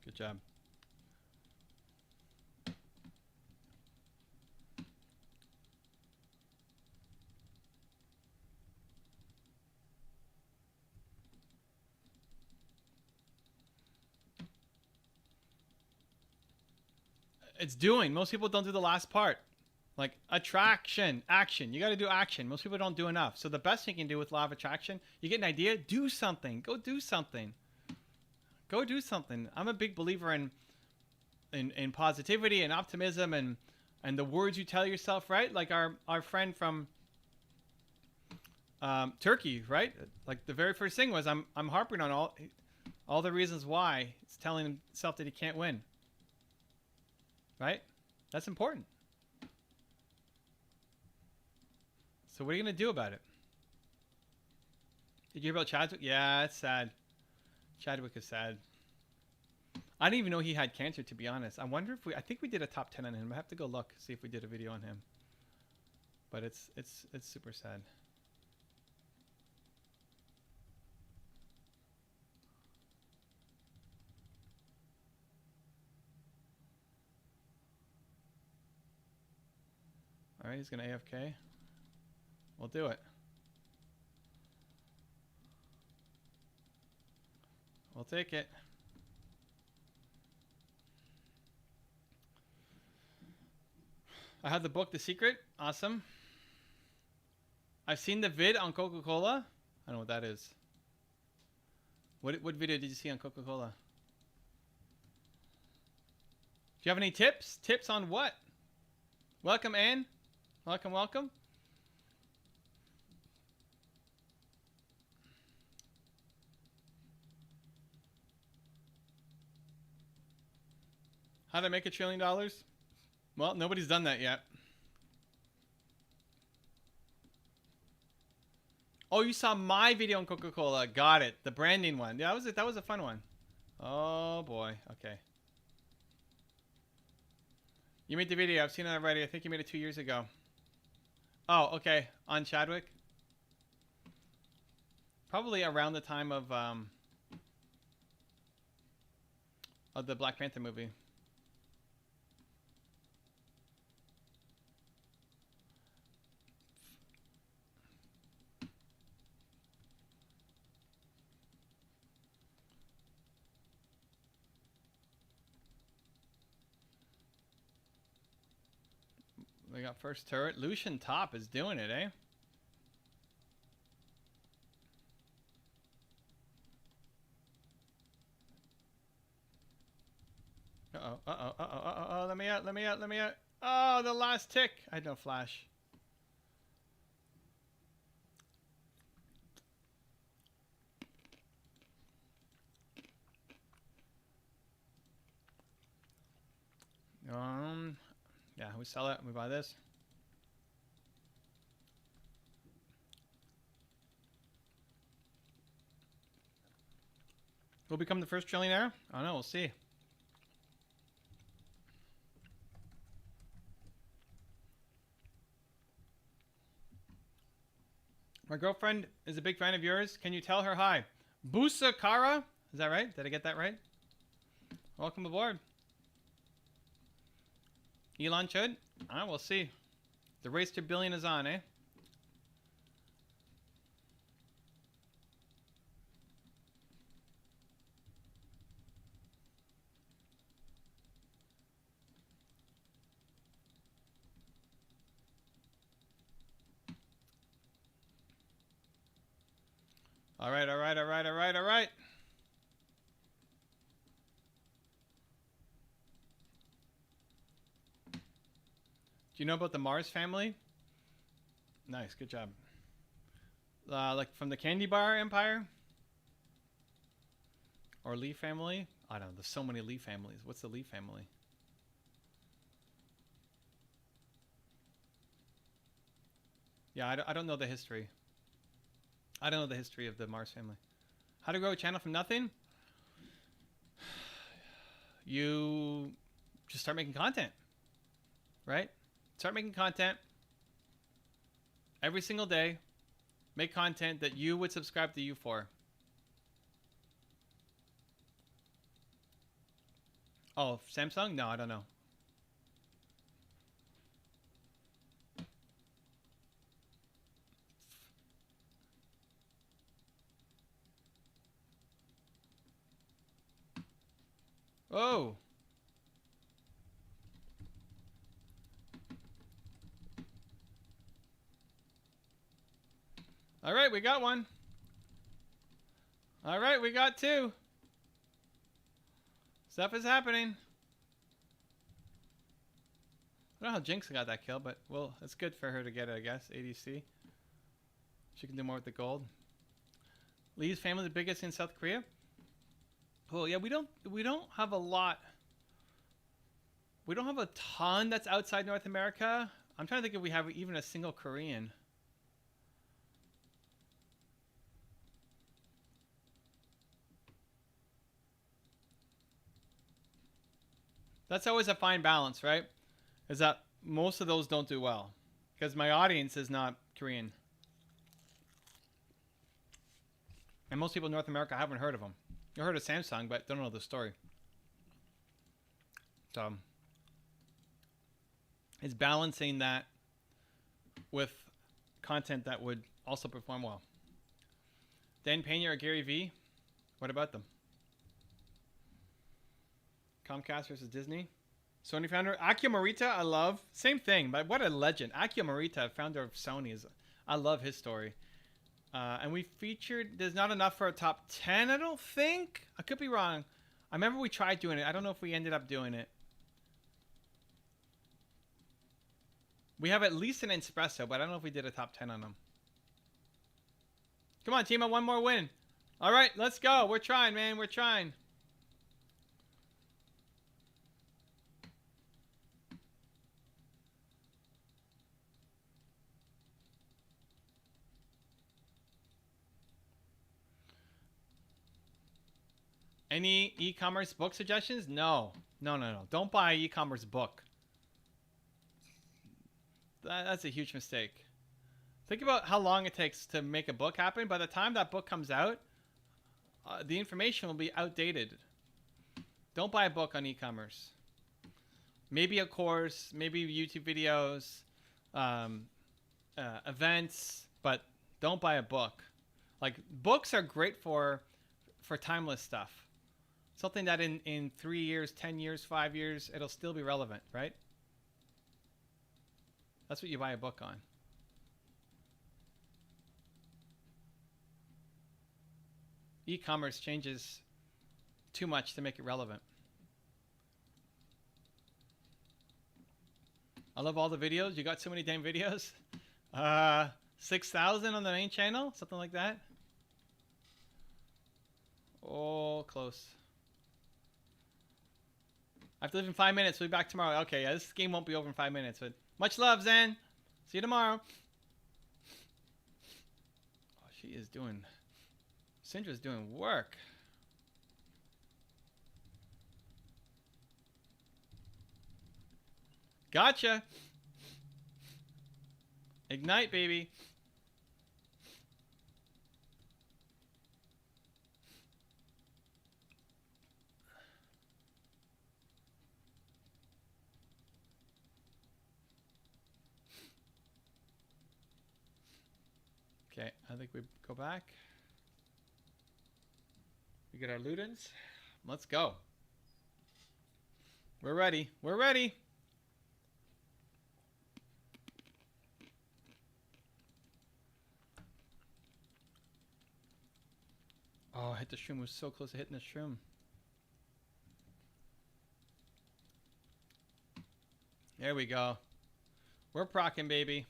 [SPEAKER 1] good job. It's doing. Most people don't do the last part. Like attraction, action. You got to do action. Most people don't do enough. So the best thing you can do with law of attraction, you get an idea, do something. Go do something. Go do something. I'm a big believer in positivity and optimism and the words you tell yourself, right? Like our friend from Turkey, right? Like the very first thing was I'm harping on all the reasons why it's telling himself that he can't win. Right? That's important. So what are you going to do about it? Did you hear about Chadwick? Yeah, it's sad. Chadwick is sad. I didn't even know he had cancer, to be honest. I wonder if I think we did a top 10 on him. I have to go look, see if we did a video on him. But it's super sad. All right, he's going to AFK. We'll do it. We'll take it. I have the book, The Secret. Awesome. I've seen the vid on Coca-Cola. I don't know what that is. What video did you see on Coca-Cola? Do you have any tips? Tips on what? Welcome, Anne. Welcome, welcome. How to make $1 trillion? Well, nobody's done that yet. Oh, you saw my video on Coca-Cola. Got it. The branding one. Yeah, that was a fun one. Oh boy. Okay. You made the video. I've seen it already. I think you made it 2 years ago. Oh, okay. On Chadwick. Probably around the time of the Black Panther movie. We got first turret. Lucian top is doing it, eh? Uh-oh. Let me out. Oh, the last tick. I had no flash. Yeah, we sell it. We buy this. We'll become the first trillionaire? I don't know. We'll see. My girlfriend is a big fan of yours. Can you tell her hi? Busa Kara? Is that right? Did I get that right? Welcome aboard. Elon Chud? We'll see. The race to billion is on, eh? All right. Do you know about the Mars family? Nice, good job. Like from the Candy Bar Empire? Or Lee family? I don't know, there's so many Lee families. What's the Lee family? Yeah, I don't know the history. I don't know the history of the Mars family. How to grow a channel from nothing? You just start making content, right? Start making content every single day. Make content that you would subscribe to you for. Oh, Samsung? No, I don't know. Oh. All right, we got one. All right, we got two. Stuff is happening. I don't know how Jinx got that kill, but well, it's good for her to get it, I guess. ADC. She can do more with the gold. Lee's family the biggest in South Korea? Well, yeah, we don't have a lot. We don't have a ton that's outside North America. I'm trying to think if we have even a single Korean. That's always a fine balance, right? Is that most of those don't do well. Because my audience is not Korean. And most people in North America haven't heard of them. You heard of Samsung, but don't know the story. So it's balancing that with content that would also perform well. Dan Pena or Gary Vee? What about them? Comcast versus Disney. Sony founder Akio Morita, I love. Same thing, but what a legend. Akio Morita, founder of Sony, I love his story. And we featured, there's not enough for a top 10, I don't think. I could be wrong. I remember we tried doing it. I don't know if we ended up doing it. We have at least an espresso, but I don't know if we did a top 10 on them. Come on, Teemo, one more win. All right, let's go. We're trying, man. We're trying. Any e-commerce book suggestions? No. No, no, no. Don't buy an e-commerce book. That's a huge mistake. Think about how long it takes to make a book happen. By the time that book comes out, the information will be outdated. Don't buy a book on e-commerce. Maybe a course, maybe YouTube videos, events, but don't buy a book. Like, books are great for timeless stuff. Something that in 3 years, 10 years, 5 years, it'll still be relevant, right? That's what you buy a book on. E-commerce changes too much to make it relevant. I love all the videos. You got so many damn videos. 6,000 on the main channel, something like that. Oh, close. I have to leave in 5 minutes. We'll be back tomorrow. Okay, yeah, this game won't be over in 5 minutes, but much love, Zen. See you tomorrow. Oh, she is doing... Syndra's doing work. Gotcha. Ignite, baby. Okay, I think we go back. We get our Ludens. Let's go. We're ready. We're ready. Oh, I hit the shroom. Was so close to hitting the shroom. There we go. We're procking, baby.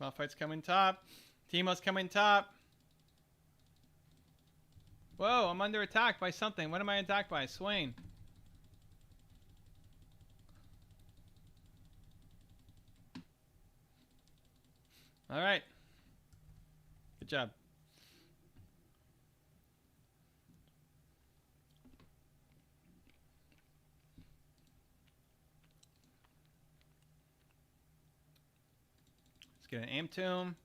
[SPEAKER 1] Malphite's coming top. Teemo's coming top. Whoa, I'm under attack by something. What am I attacked by? Swain. All right. Good job. Let's get an Amp Tomb.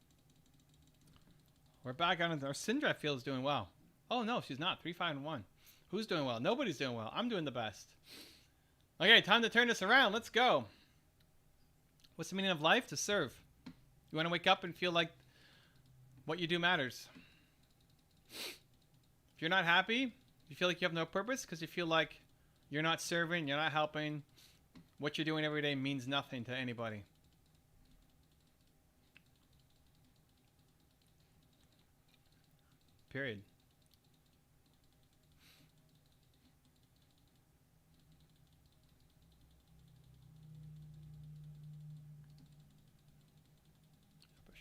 [SPEAKER 1] We're back on our Syndra feels doing well. Oh no, she's not. 3, 5, and 1. Who's doing well? Nobody's doing well. I'm doing the best. Okay, time to turn this around. Let's go. What's the meaning of life? To serve. You want to wake up and feel like what you do matters. If you're not happy, you feel like you have no purpose because you feel like you're not serving, you're not helping. What you're doing every day means nothing to anybody. Period.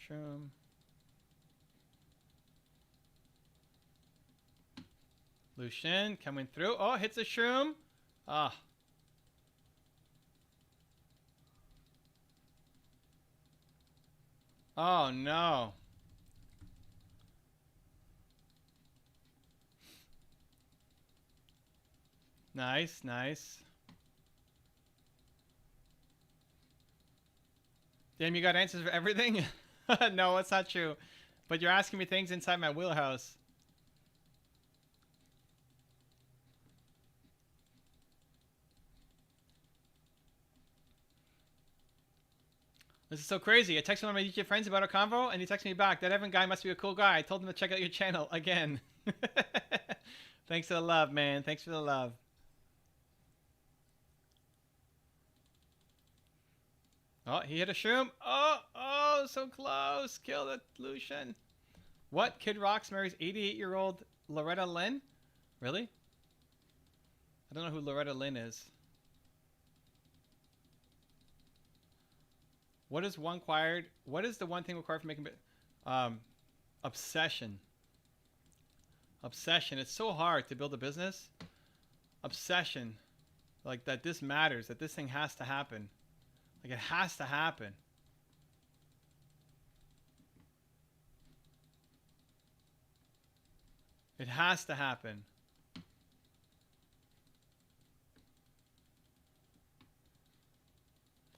[SPEAKER 1] Shroom. Lucian coming through. Oh, hits a shroom. Ah. Oh no. Nice, nice. Damn, you got answers for everything? No, that's not true. But you're asking me things inside my wheelhouse. This is so crazy. I texted one of my YouTube friends about our convo, and he texted me back. That Evan guy must be a cool guy. I told him to check out your channel again. Thanks for the love, man. Thanks for the love. Oh, he hit a shroom. Oh, so close. Kill the Lucian. What? Kid Rocks marries 88-year-old Loretta Lynn? Really? I don't know who Loretta Lynn is. What is the one thing required for making Obsession. Obsession. It's so hard to build a business. Obsession. Like that this matters, that this thing has to happen. Like it has to happen. It has to happen.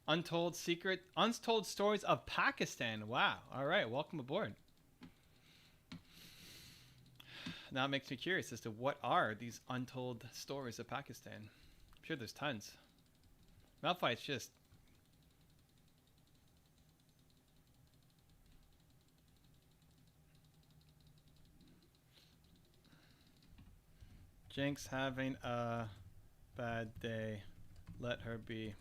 [SPEAKER 1] Untold stories of Pakistan. Wow. All right. Welcome aboard. Now it makes me curious as to what are these untold stories of Pakistan. I'm sure there's tons. Malphite's just... Jinx having a bad day. Let her be.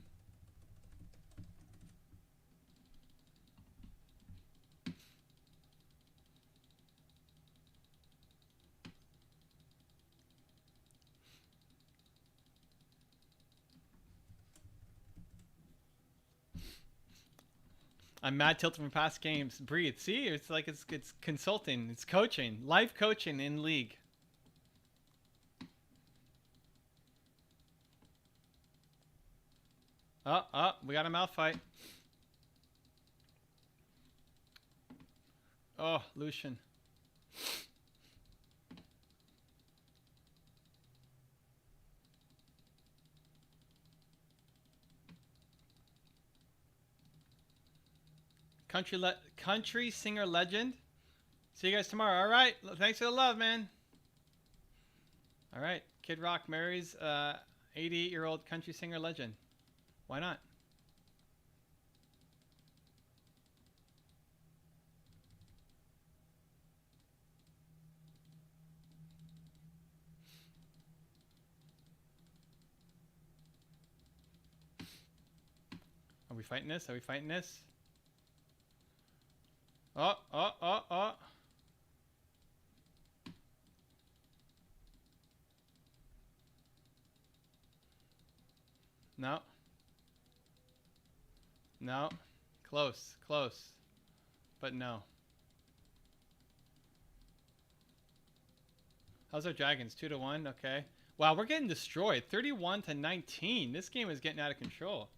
[SPEAKER 1] I'm mad tilted from past games. Breathe. See, it's like it's consulting, it's coaching, life coaching in League. Oh, we got a mouth fight. Oh, Lucian. Country singer legend. See you guys tomorrow. All right. Thanks for the love, man. All right. Kid Rock marries 88-year-old country singer legend. Why not? Are we fighting this? Are we fighting this? Oh. No. No. Close. But no. How's our dragons? 2-1. Okay. Wow, we're getting destroyed. 31-19. This game is getting out of control.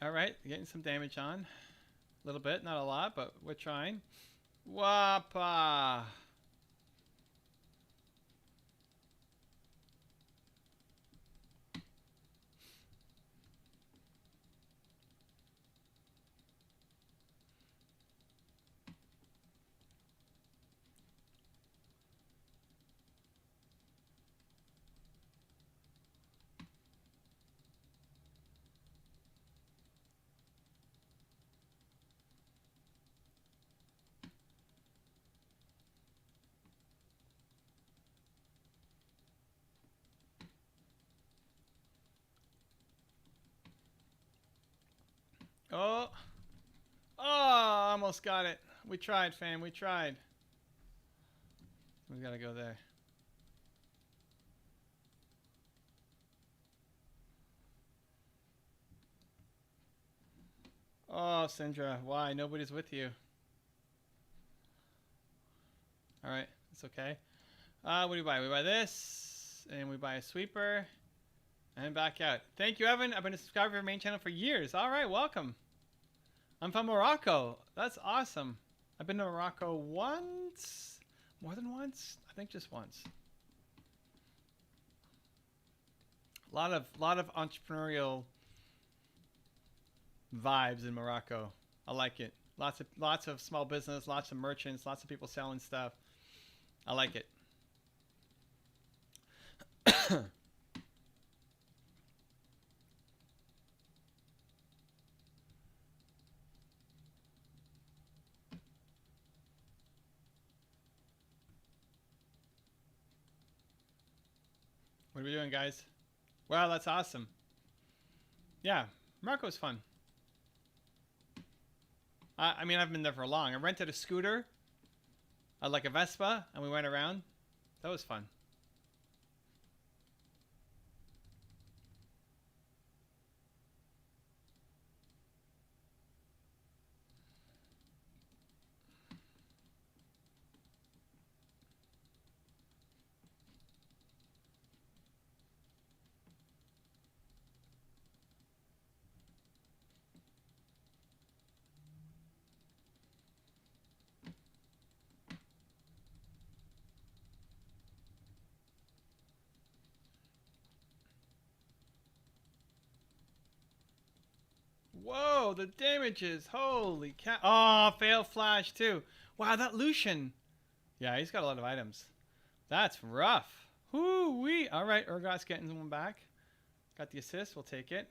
[SPEAKER 1] All right. Getting some damage on. A little bit, not a lot, but we're trying. Wappa. Oh. Oh, almost got it. We tried, fam. We tried. We gotta go there. Oh, Sindra. Why? Nobody's with you. All right. It's okay. What do we buy? We buy this. And we buy a sweeper. And back out. Thank you, Evan. I've been a subscriber to your main channel for years. All right. Welcome. I'm from Morocco. That's awesome. I've been to Morocco once. More than once? I think just once. A lot of entrepreneurial vibes in Morocco. I like it. Lots of small business, lots of merchants, lots of people selling stuff. I like it. What are we doing, guys? Wow, that's awesome. Yeah, Morocco's fun. I mean, I've been there for long. I rented a scooter, like a Vespa, and we went around. That was fun. Whoa, the damages. Holy cow. Oh, fail flash too. Wow, that Lucian. Yeah, he's got a lot of items. That's rough. Whoo-wee. All right, Urgot's getting one back. Got the assist. We'll take it.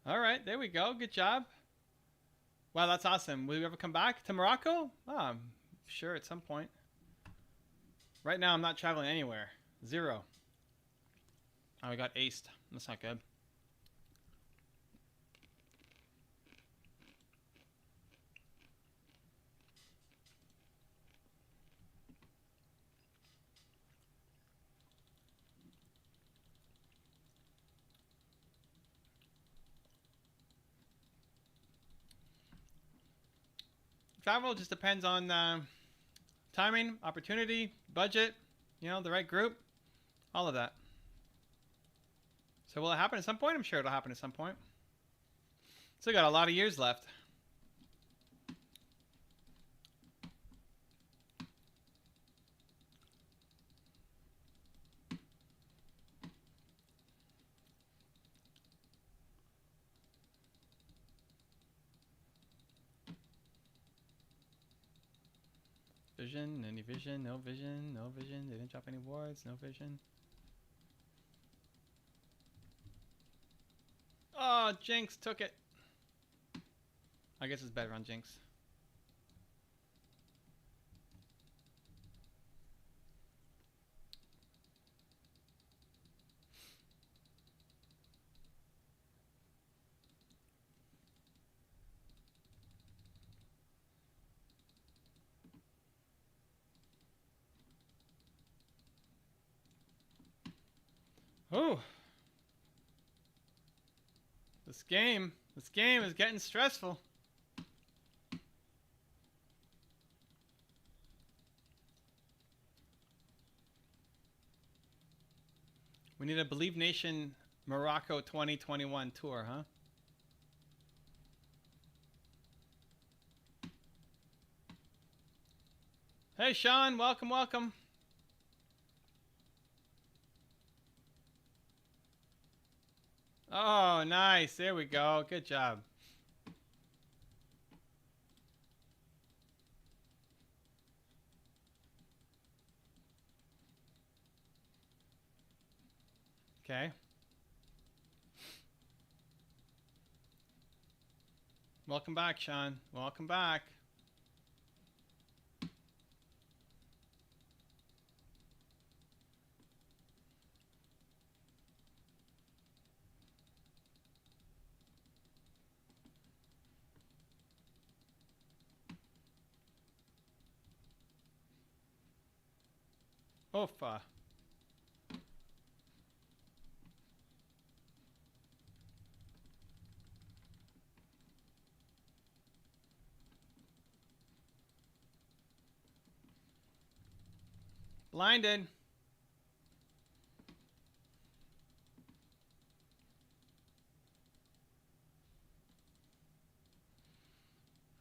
[SPEAKER 1] All right, there we go. Good job. Wow, that's awesome. Will you ever come back to Morocco? Oh, I'm sure at some point. Right now, I'm not traveling anywhere. 0. Oh, we got aced. That's not good. Travel just depends on timing, opportunity, budget, you know, the right group, all of that. So will it happen at some point? I'm sure it'll happen at some point. Still got a lot of years left. Vision, any vision, no vision, no vision. They didn't drop any wards, no vision. Oh, Jinx took it. I guess it's better on Jinx. Oh. This game is getting stressful. We need a Believe Nation Morocco 2021 tour, huh? Hey, Sean, welcome, welcome. Oh, nice. There we go. Good job. Okay. Welcome back, Sean. Welcome back. Oofa. Blinded.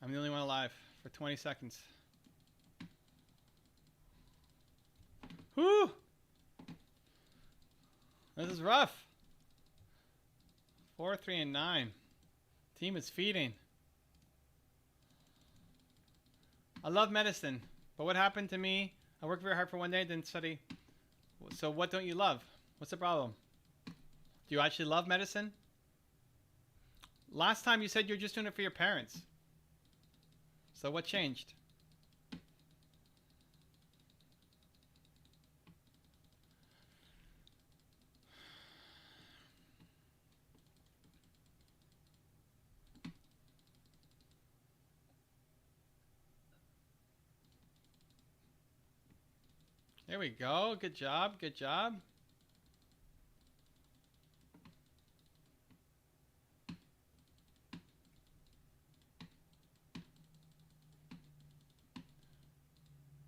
[SPEAKER 1] I'm the only one alive for 20 seconds. Whew! This is rough. 4, 3, and 9. Team is feeding. I love medicine, but what happened to me? I worked very hard for one day, didn't study. So what don't you love? What's the problem? Do you actually love medicine? Last time you said you were just doing it for your parents. So what changed? There we go. Good job. Good job.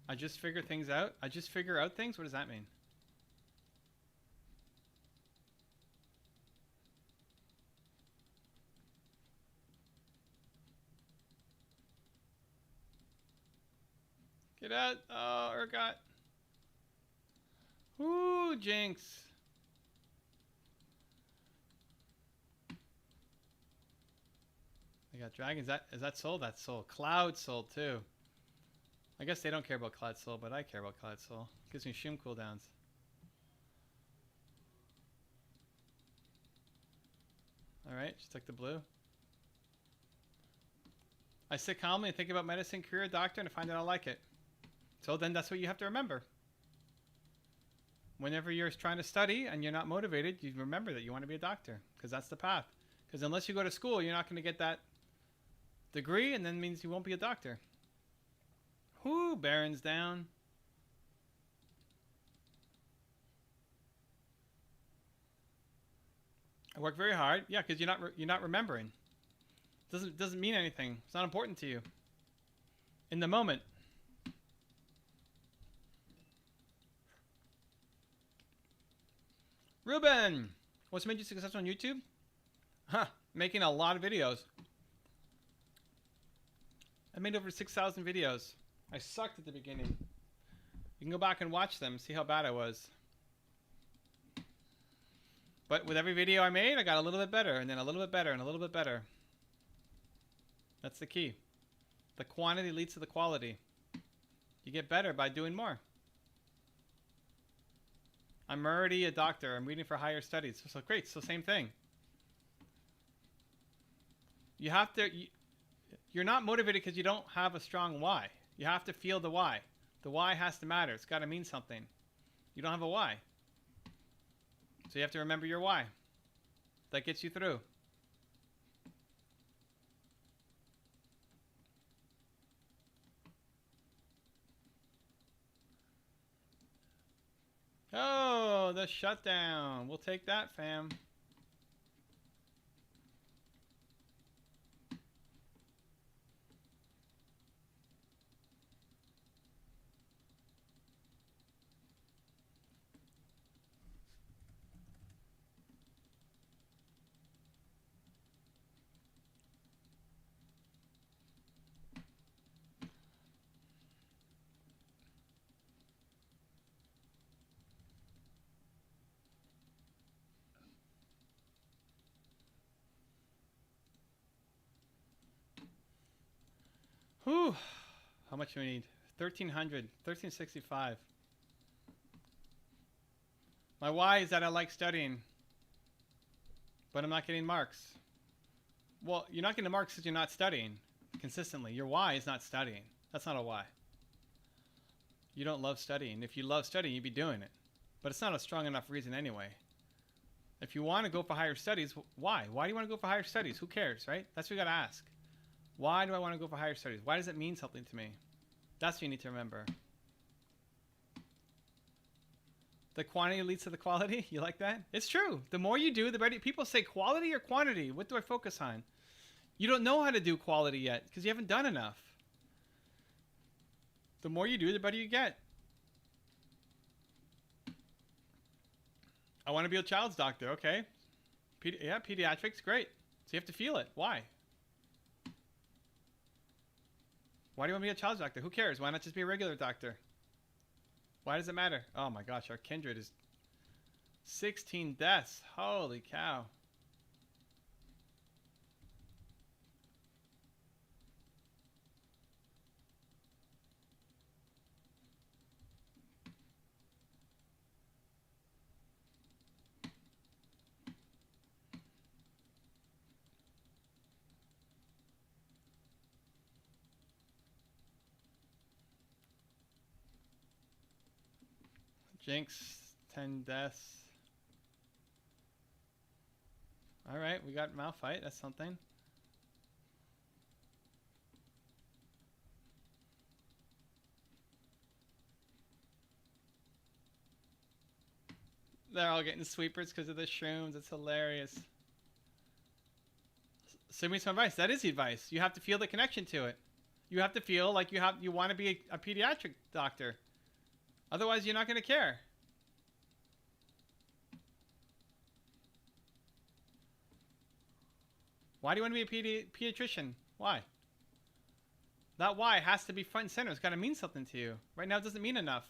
[SPEAKER 1] I just figure things out. I just figure out things? What does that mean? Get out. Oh, Urgot. Ooh, Jinx. They got dragons. Is that soul? That's soul. Cloud soul too. I guess they don't care about Cloud Soul, but I care about Cloud Soul. Gives me shim cooldowns. Alright, just took the blue. I sit calmly and think about medicine, career, doctor, and I find that I like it. So then that's what you have to remember. Whenever you're trying to study and you're not motivated, you remember that you want to be a doctor. Because that's the path. Because unless you go to school, you're not going to get that degree, and then means you won't be a doctor. Whoo, Baron's down. I work very hard. Yeah, because you're not remembering. Doesn't mean anything. It's not important to you. In the moment. Ruben, what's made you successful on YouTube? Huh, making a lot of videos. I made over 6,000 videos. I sucked at the beginning. You can go back and watch them, see how bad I was. But with every video I made, I got a little bit better, and then a little bit better, and a little bit better. That's the key. The quantity leads to the quality. You get better by doing more. I'm already a doctor. I'm reading for higher studies. So great. So same thing. You have to... You're not motivated because you don't have a strong why. You have to feel the why. The why has to matter. It's got to mean something. You don't have a why. So you have to remember your why. That gets you through. Oh, the shutdown. We'll take that, fam. Whew. How much do we need? 1,300. 1,365. My why is that I like studying. But I'm not getting marks. Well, you're not getting marks because you're not studying consistently. Your why is not studying. That's not a why. You don't love studying. If you love studying, you'd be doing it. But it's not a strong enough reason anyway. If you want to go for higher studies, why? Why do you want to go for higher studies? Who cares, right? That's what you got to ask. Why do I want to go for higher studies? Why does it mean something to me? That's what you need to remember. The quantity leads to the quality. You like that? It's true. The more you do, the better. People say quality or quantity. What do I focus on? You don't know how to do quality yet because you haven't done enough. The more you do, the better you get. I want to be a child's doctor. Okay. Yeah, pediatrics. Great. So you have to feel it. Why? Why do you want to be a child's doctor? Who cares? Why not just be a regular doctor? Why does it matter? Oh my gosh, our kindred is 16 deaths. Holy cow. Jinx, 10 deaths. Alright, we got Malphite. That's something. They're all getting sweepers because of the shrooms. It's hilarious. Send me some advice. That is the advice. You have to feel the connection to it. You have to feel like you want to be a pediatric doctor. Otherwise, you're not going to care. Why do you want to be a pediatrician? Why? That why has to be front and center. It's got to mean something to you. Right now, it doesn't mean enough.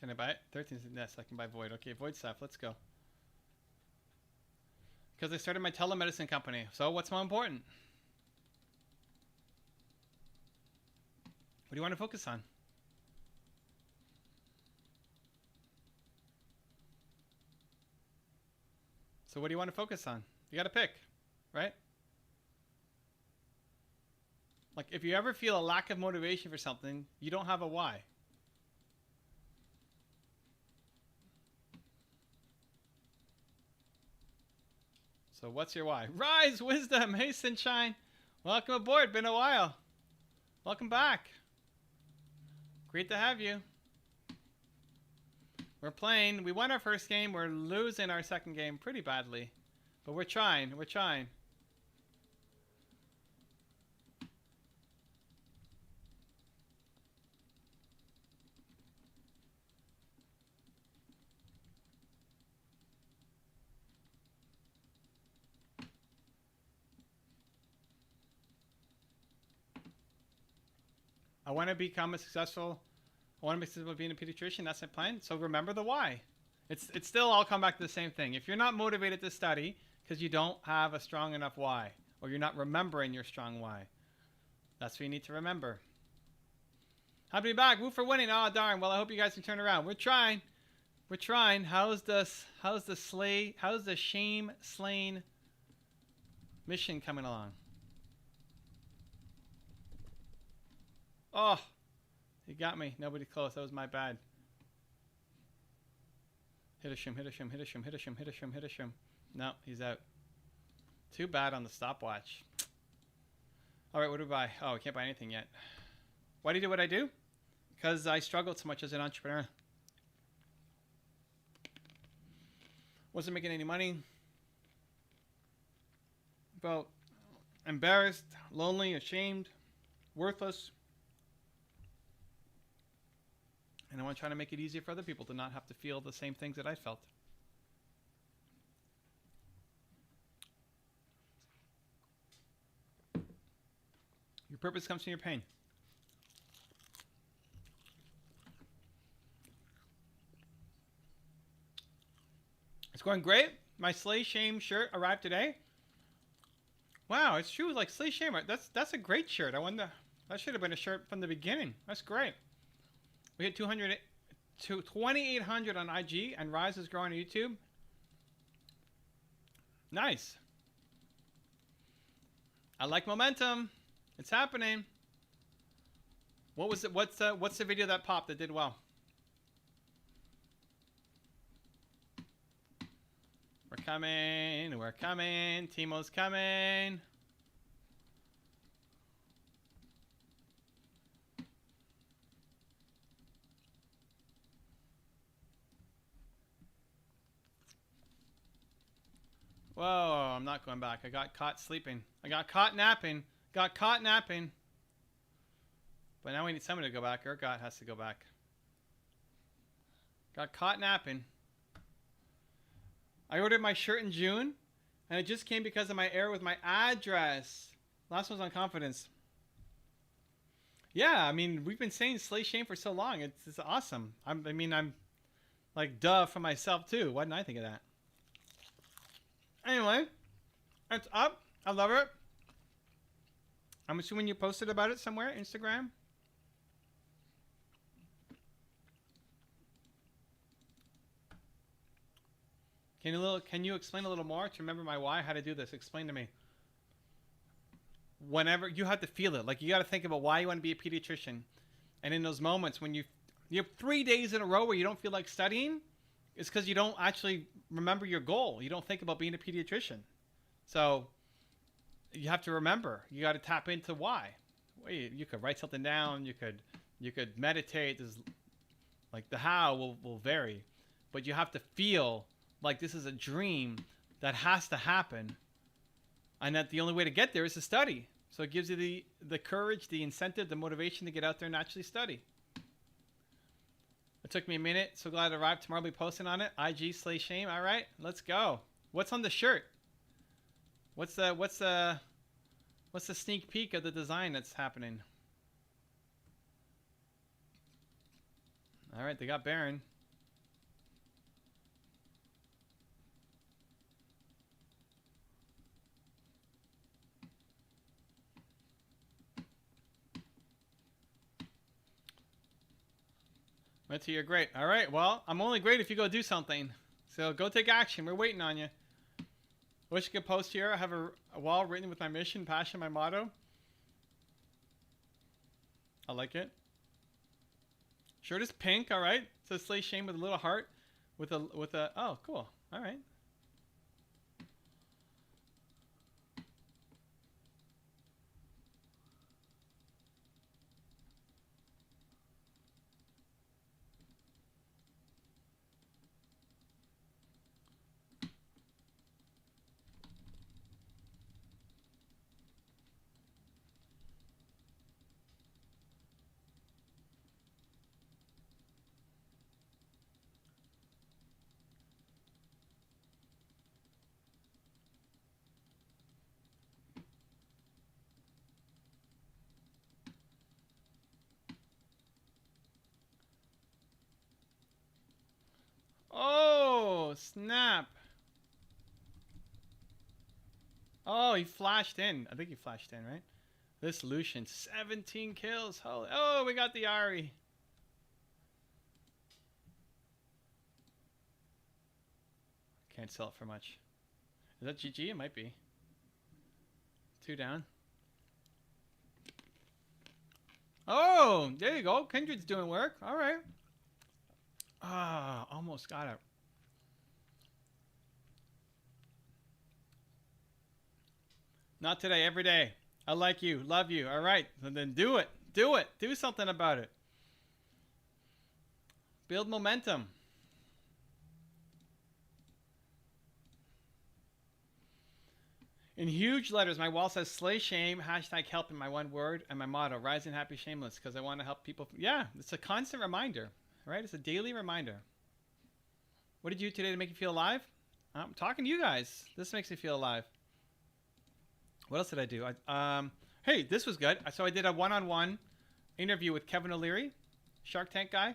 [SPEAKER 1] Can I buy it? 13 yes, I can buy Void. Okay, Void stuff. Let's go. Because I started my telemedicine company. So what's more important? What do you want to focus on? So what do you want to focus on? You got to pick, right? Like if you ever feel a lack of motivation for something, you don't have a why. So what's your why? Rise, wisdom. Hey, Sunshine. Welcome aboard. Been a while. Welcome back. Great to have you. We're playing. We won our first game. We're losing our second game pretty badly. But we're trying. We're trying. I want to become a successful. I want to be successful being a pediatrician. That's my plan. So remember the why. It's still all come back to the same thing. If you're not motivated to study because you don't have a strong enough why, or you're not remembering your strong why, that's what you need to remember. Happy to be back. Woo for winning. Oh darn. Well, I hope you guys can turn around. We're trying. We're trying. How's the shame slain mission coming along? Oh, he got me. Nobody close. That was my bad. Hit a shim, hit a shim, hit a shim, hit a shim, hit a shim, hit a shim. No, he's out. Too bad on the stopwatch. All right, what do we buy? Oh, we can't buy anything yet. Why do you do what I do? Because I struggled so much as an entrepreneur. Wasn't making any money. Felt embarrassed, lonely, ashamed, worthless. And I want to try to make it easier for other people to not have to feel the same things that I felt. Your purpose comes from your pain. It's going great. My Slay Shame shirt arrived today. Wow, it's true. Like Slay Shame. That's a great shirt. I wonder. That should have been a shirt from the beginning. That's great. We hit 2,800 on IG, and Rise is growing on YouTube. Nice. I like momentum. It's happening. What was it? What's the video that popped that did well? We're coming. We're coming. Teemo's coming. Whoa, I'm not going back. I got caught sleeping. I got caught napping. Got caught napping. But now we need someone to go back. Urgot has to go back. Got caught napping. I ordered my shirt in June, and it just came because of my error with my address. Last one's on confidence. Yeah, I mean, we've been saying Slay Shame for so long. It's awesome. I'm like, duh for myself, too. Why didn't I think of that? Anyway, it's up. I love it. I'm assuming you posted about it somewhere, Instagram. Can you explain a little more to remember my why? How to do this? Explain to me. whenever you have to feel it. Like you got to think about why you want to be a pediatrician. And in those moments when you have 3 days in a row where you don't feel like studying, it's because you don't actually remember your goal. You don't think about being a pediatrician. So you have to remember. You got to tap into why. You could write something down. You could meditate. There's, like the how will vary, but you have to feel like this is a dream that has to happen, and that the only way to get there is to study. So it gives you the courage, the incentive, the motivation to get out there and actually study. It took me a minute. So glad I arrived. Tomorrow I'll be posting on it. IG slay shame. All right, let's go. What's on the shirt? What's the sneak peek of the design that's happening? All right, they got Baron. Mitzi, you're great. All right, well, I'm only great if you go do something. So go take action. We're waiting on you. Wish I could post here. I have a wall written with my mission, passion, my motto. I like it. Shirt is pink. All right. It says slay shame with a little heart, with a. Oh, cool. All right. Oh, snap. Oh, he flashed in. I think he flashed in, right? This Lucian, 17 kills. Holy. Oh, we got the Ari. Can't sell it for much. Is that GG? It might be. 2 down. Oh, there you go. Kindred's doing work. All right. Ah, almost got it. Not today, every day. I like you, love you. All right, and then do it. Do it. Do something about it. Build momentum. In huge letters, my wall says slay shame, hashtag help in my one word, and my motto, rising happy shameless, because I want to help people. Yeah, it's a constant reminder, right? It's a daily reminder. What did you do today to make you feel alive? I'm talking to you guys. This makes me feel alive. What else did I do? Hey, this was good. So I did a one-on-one interview with Kevin O'Leary, Shark Tank guy.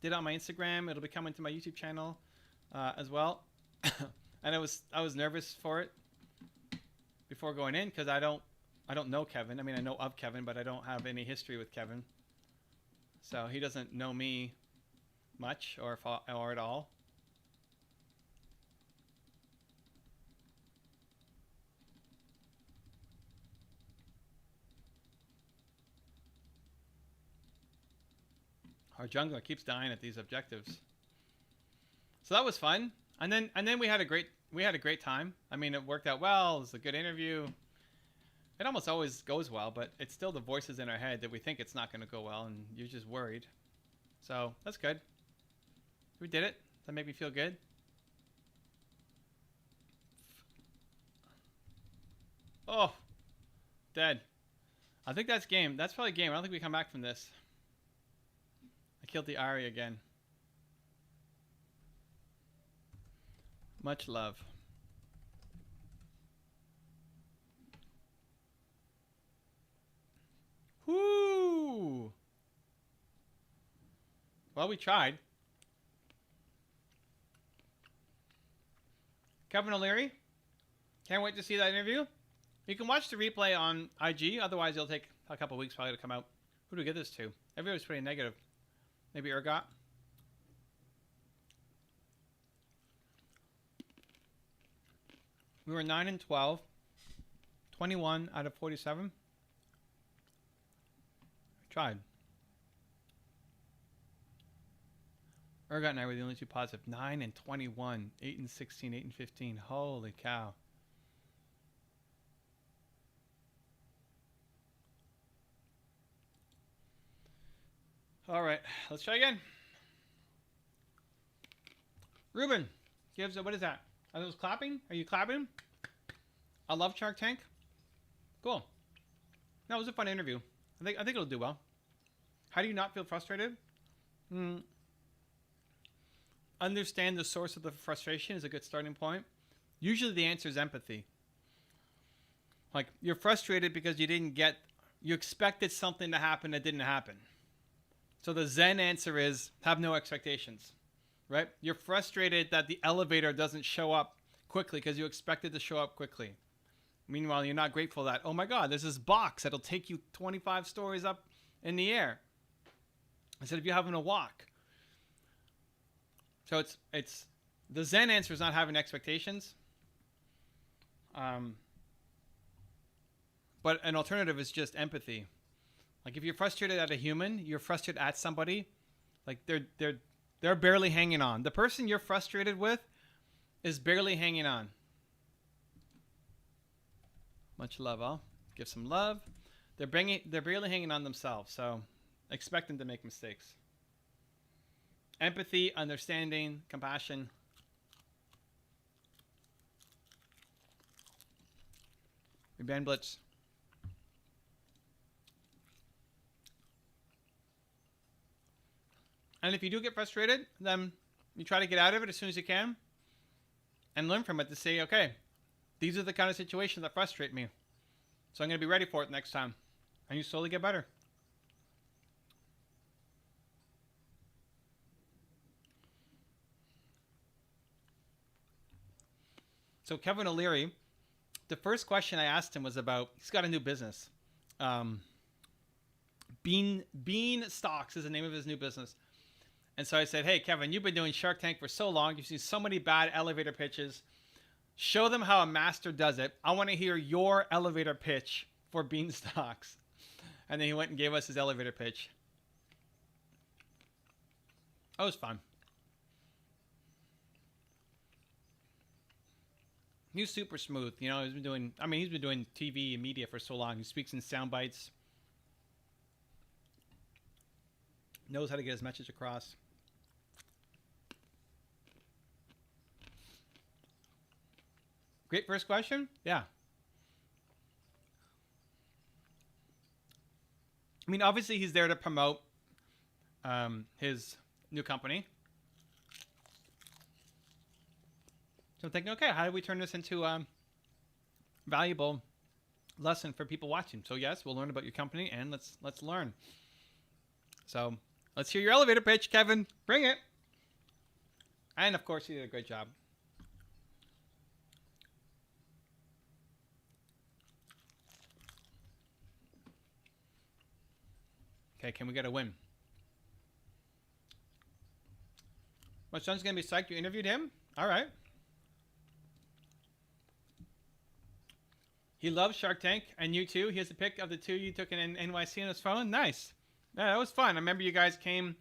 [SPEAKER 1] Did it on my Instagram. It'll be coming to my YouTube channel as well. And I was nervous for it before going in because I don't know Kevin. I mean, I know of Kevin, but I don't have any history with Kevin. So he doesn't know me much or at all. Our jungler keeps dying at these objectives. So that was fun. And then we had a great time. I mean, it worked out well. It was a good interview. It almost always goes well, but it's still the voices in our head that we think it's not going to go well, and you're just worried. So that's good. We did it. That made me feel good. Oh, dead. I think that's game. That's probably game. I don't think we come back from this. I killed the Ari again. Much love. Whoo! Well, we tried. Kevin O'Leary. Can't wait to see that interview. You can watch the replay on IG. Otherwise, it'll take a couple weeks probably to come out. Who do we get this to? Everybody's pretty negative. Maybe Ergot. We were 9 and 12. 21 out of 47. Tried. Ergot and I were the only two positive. 9 and 21. 8 and 16. 8 and 15. Holy cow. All right. Let's try again. Ruben gives what is that? Are those clapping? Are you clapping? I love Shark Tank. Cool. That was a fun interview. I think it'll do well. How do you not feel frustrated? Understand the source of the frustration is a good starting point. Usually the answer is empathy. Like, you're frustrated because you expected something to happen that didn't happen. So the Zen answer is have no expectations, right? You're frustrated that the elevator doesn't show up quickly because you expected to show up quickly. Meanwhile, you're not grateful that, oh my God, there's this box that'll take you 25 stories up in the air instead of you having to walk. So it's the Zen answer is not having expectations. But an alternative is just empathy. Like if you're frustrated at a human, you're frustrated at somebody, like they're barely hanging on. The person you're frustrated with is barely hanging on. Much love, I'll give some love. They're barely hanging on themselves, so expect them to make mistakes. Empathy, understanding, compassion. Reband Blitz. And if you do get frustrated, then you try to get out of it as soon as you can and learn from it to say, okay, these are the kind of situations that frustrate me. So I'm going to be ready for it next time. And you slowly get better. So Kevin O'Leary, the first question I asked him was about, he's got a new business. Bean Stocks is the name of his new business. And so I said, hey, Kevin, you've been doing Shark Tank for so long. You've seen so many bad elevator pitches. Show them how a master does it. I want to hear your elevator pitch for Bean Stocks. And then he went and gave us his elevator pitch. That was fun. He's super smooth. You know, he's been doing TV and media for so long. He speaks in sound bites. Knows how to get his message across. Great first question. Yeah. I mean, obviously he's there to promote his new company. So I'm thinking, okay, how do we turn this into a valuable lesson for people watching? So yes, we'll learn about your company and let's learn. So let's hear your elevator pitch, Kevin. Bring it. And of course, you did a great job. Okay, can we get a win? My son's going to be psyched you interviewed him? All right. He loves Shark Tank, and you too. He has a pic of the two you took in NYC on his phone. Nice. Yeah, that was fun. I remember you guys came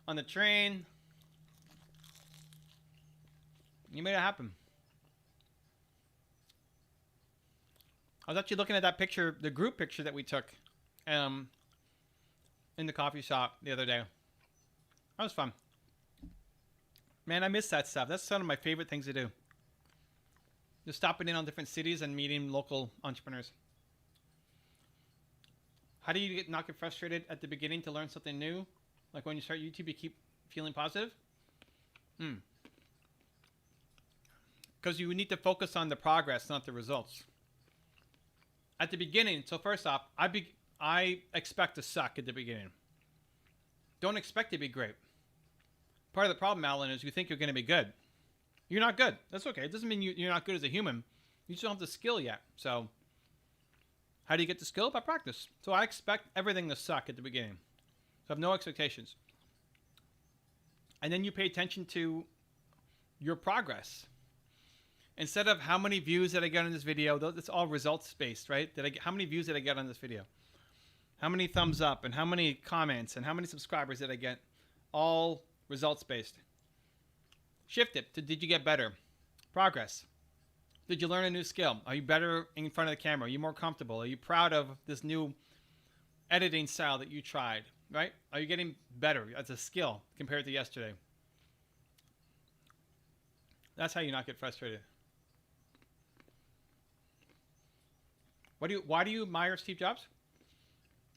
[SPEAKER 1] on the train. You made it happen. I was actually looking at that picture, the group picture that we took in the coffee shop the other day. That was fun. Man, I miss that stuff. That's one of my favorite things to do. Just stopping in on different cities and meeting local entrepreneurs. How do you not get frustrated at the beginning to learn something new? Like when you start YouTube, you keep feeling positive? Because you need to focus on the progress, not the results. At the beginning, so first off, I expect to suck at the beginning. Don't expect to be great. Part of the problem, Alan, is you think you're going to be good. You're not good. That's okay. It doesn't mean you're not good as a human. You just don't have the skill yet. So how do you get the skill? By practice. So I expect everything to suck at the beginning. So I have no expectations. And then you pay attention to your progress. Instead of how many views did I get on this video, it's all results based, right? How many views did I get on this video? How many thumbs up and how many comments and how many subscribers did I get? All results based. Shift it to did you get better? Progress. Did you learn a new skill? Are you better in front of the camera? Are you more comfortable? Are you proud of this new editing style that you tried, right? Are you getting better as a skill compared to yesterday? That's how you not get frustrated. Why do you admire Steve Jobs?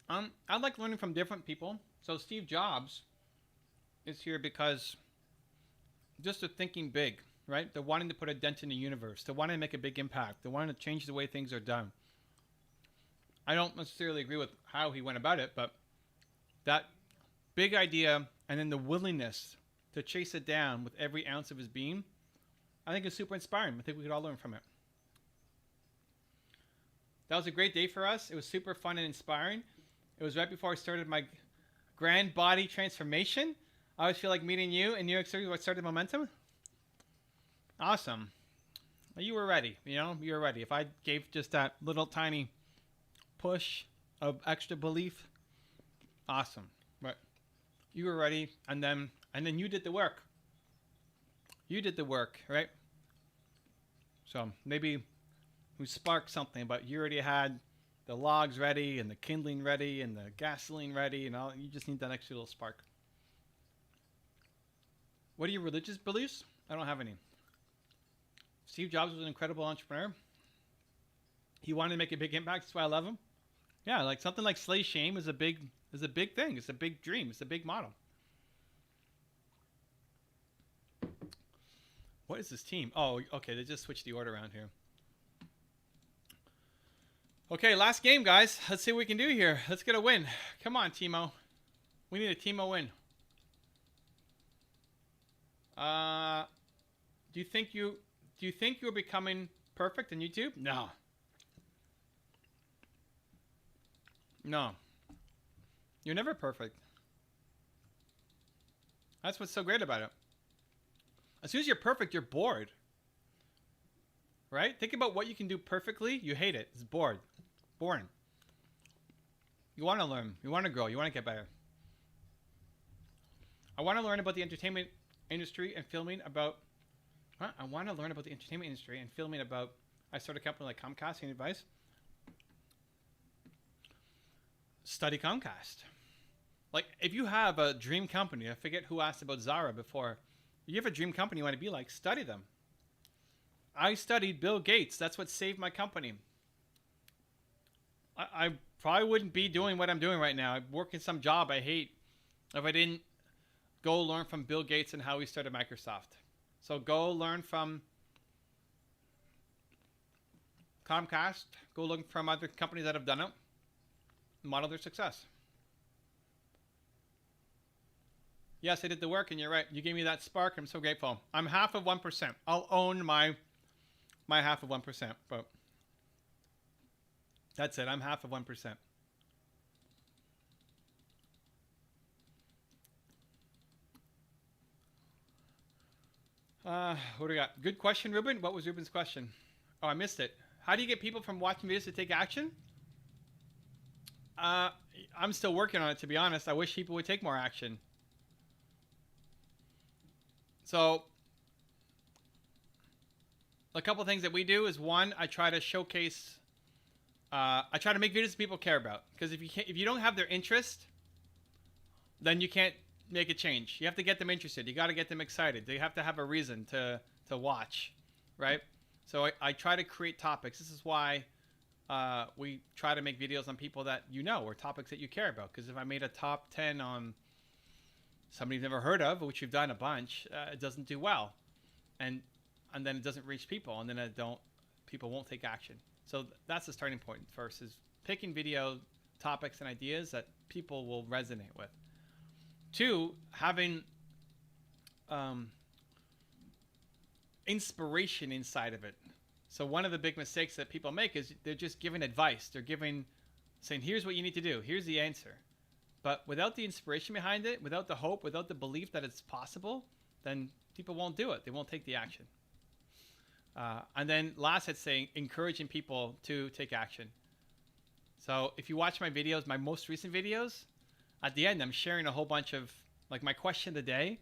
[SPEAKER 1] I like learning from different people. So Steve Jobs is here because just they're thinking big, right? They're wanting to put a dent in the universe. They're wanting to make a big impact. They're wanting to change the way things are done. I don't necessarily agree with how he went about it, but that big idea and then the willingness to chase it down with every ounce of his being, I think is super inspiring. I think we could all learn from it. That was a great day for us. It was super fun and inspiring. It was right before I started my grand body transformation. I always feel like meeting you in New York City. What started momentum? Awesome. Well, you were ready. You were ready. If I gave just that little tiny push of extra belief, awesome. But you were ready, and then you did the work. You did the work, right? So maybe we sparked something, but you already had the logs ready and the kindling ready and the gasoline ready and all. You just need that extra little spark. What are your religious beliefs? I don't have any. Steve Jobs was an incredible entrepreneur. He wanted to make a big impact. That's why I love him. Yeah, like something like slay shame is a big thing. It's a big dream. It's a big model. What is this team? Oh, okay. They just switched the order around here. Okay, last game, guys. Let's see what we can do here. Let's get a win. Come on, Teemo. We need a Teemo win. Do you think you're becoming perfect on YouTube? No. No. You're never perfect. That's what's so great about it. As soon as you're perfect, you're bored. Right? Think about what you can do perfectly. You hate it. It's bored. Boring. You want to learn. You want to grow. You want to get better. I want to learn about the entertainment industry and filming about... I want to learn about the entertainment industry and filming about... I started a company like Comcast. Any advice? Study Comcast. Like, if you have a dream company, I forget who asked about Zara before. If you have a dream company you want to be like, study them. I studied Bill Gates. That's what saved my company. I probably wouldn't be doing what I'm doing right now. I work in some job I hate if I didn't go learn from Bill Gates and how he started Microsoft. So go learn from Comcast. Go look from other companies that have done it. Model their success. Yes, I did the work, and you're right. You gave me that spark. I'm so grateful. I'm half of 1%. I'll own my half of 1%, but that's it. I'm half of 1%. What do we got? Good question, Ruben. What was Ruben's question? Oh, I missed it. How do you get people from watching videos to take action? I'm still working on it, to be honest. I wish people would take more action. So a couple of things that we do is, one, I try to showcase, I try to make videos that people care about. Because if you don't have their interest, then you can't make a change. You have to get them interested. You got to get them excited. They have to have a reason to watch, right? So I try to create topics. This is why we try to make videos on people that you know or topics that you care about. Because if I made a top 10 on somebody you've never heard of, which you've done a bunch, it doesn't do well. And then it doesn't reach people, and then people won't take action. So that's the starting point first, is picking video topics and ideas that people will resonate with. Two, having inspiration inside of it. So one of the big mistakes that people make is they're just giving advice. They're saying, here's what you need to do. Here's the answer. But without the inspiration behind it, without the hope, without the belief that it's possible, then people won't do it. They won't take the action. And then last, I'd say encouraging people to take action. So if you watch my videos, my most recent videos, at the end, I'm sharing a whole bunch of, like, my question of the day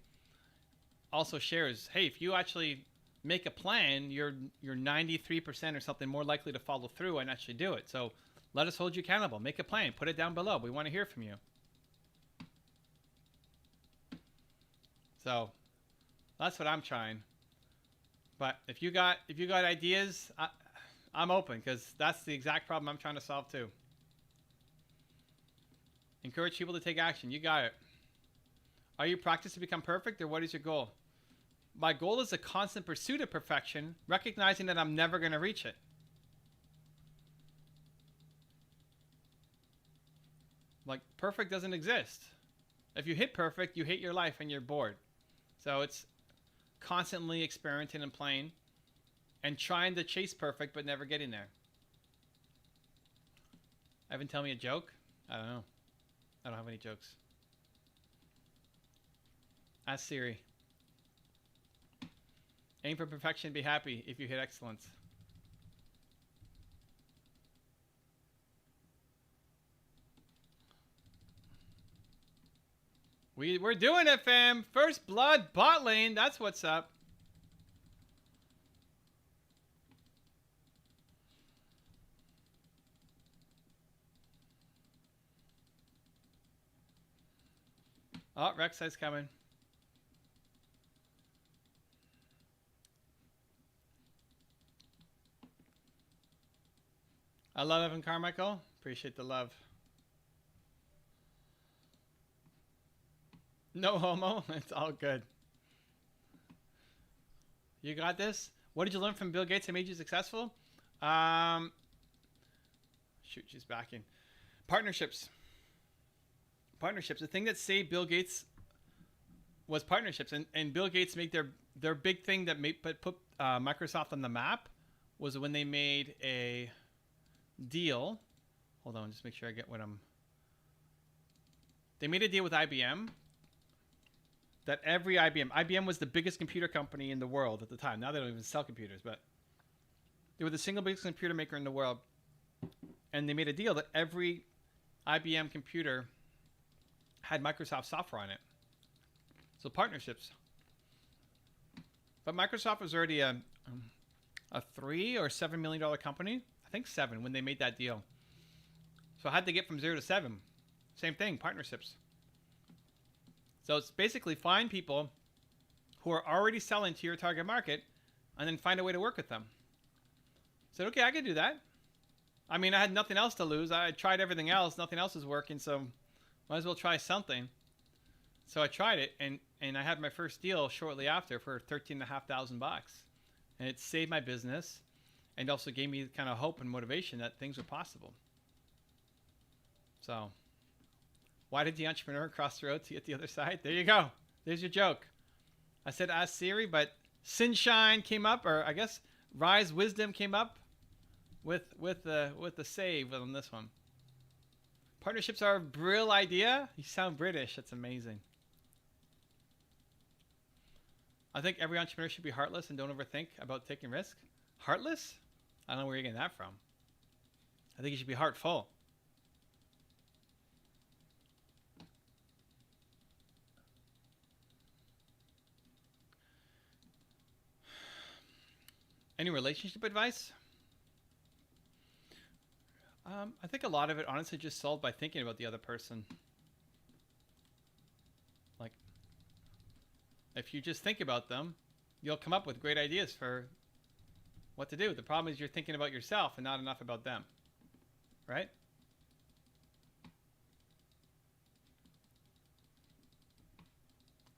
[SPEAKER 1] also shares, hey, if you actually make a plan, you're 93% or something more likely to follow through and actually do it. So let us hold you accountable. Make a plan. Put it down below. We want to hear from you. So that's what I'm trying. But if you got ideas, I'm open, because that's the exact problem I'm trying to solve too. Encourage people to take action. You got it. Are you practicing to become perfect, or what is your goal? My goal is a constant pursuit of perfection, recognizing that I'm never going to reach it. Like, perfect doesn't exist. If you hit perfect, you hate your life and you're bored. So it's constantly experimenting and playing and trying to chase perfect but never getting there. Evan, tell me a joke? I don't know. I don't have any jokes. Ask Siri. Aim for perfection, be happy if you hit excellence. We're doing it, fam. First blood, bot lane. That's what's up. Oh, Rek'Sai's coming. I love Evan Carmichael. Appreciate the love. No homo. It's all good. You got this. What did you learn from Bill Gates that made you successful? Shoot, she's backing. Partnerships. Partnerships. The thing that saved Bill Gates was partnerships. And Bill Gates made their big thing that put Microsoft on the map was when they made a deal. Hold on, just make sure I get what They made a deal with IBM. That every IBM was the biggest computer company in the world at the time. Now they don't even sell computers, but they were the single biggest computer maker in the world. And they made a deal that every IBM computer had Microsoft software on it. So partnerships. But Microsoft was already a $3 or $7 million company. I think 7 when they made that deal. So I had to get from 0 to 7. Same thing, partnerships. So it's basically find people who are already selling to your target market and then find a way to work with them. I said, okay, I could do that. I mean, I had nothing else to lose. I tried everything else. Nothing else was working, so might as well try something. So I tried it, and I had my first deal shortly after for $13,500. And it saved my business and also gave me kind of hope and motivation that things were possible. So why did the entrepreneur cross the road to get the other side? There you go. There's your joke. I said ask Siri, but Sunshine came up, or I guess Rise Wisdom came up with the save on this one. Partnerships are a brill idea. You sound British. That's amazing. I think every entrepreneur should be heartless and don't overthink about taking risk. Heartless? I don't know where you're getting that from. I think you should be heartful. Any relationship advice? I think a lot of it honestly just solved by thinking about the other person. Like, if you just think about them, you'll come up with great ideas for what to do. The problem is you're thinking about yourself and not enough about them. Right?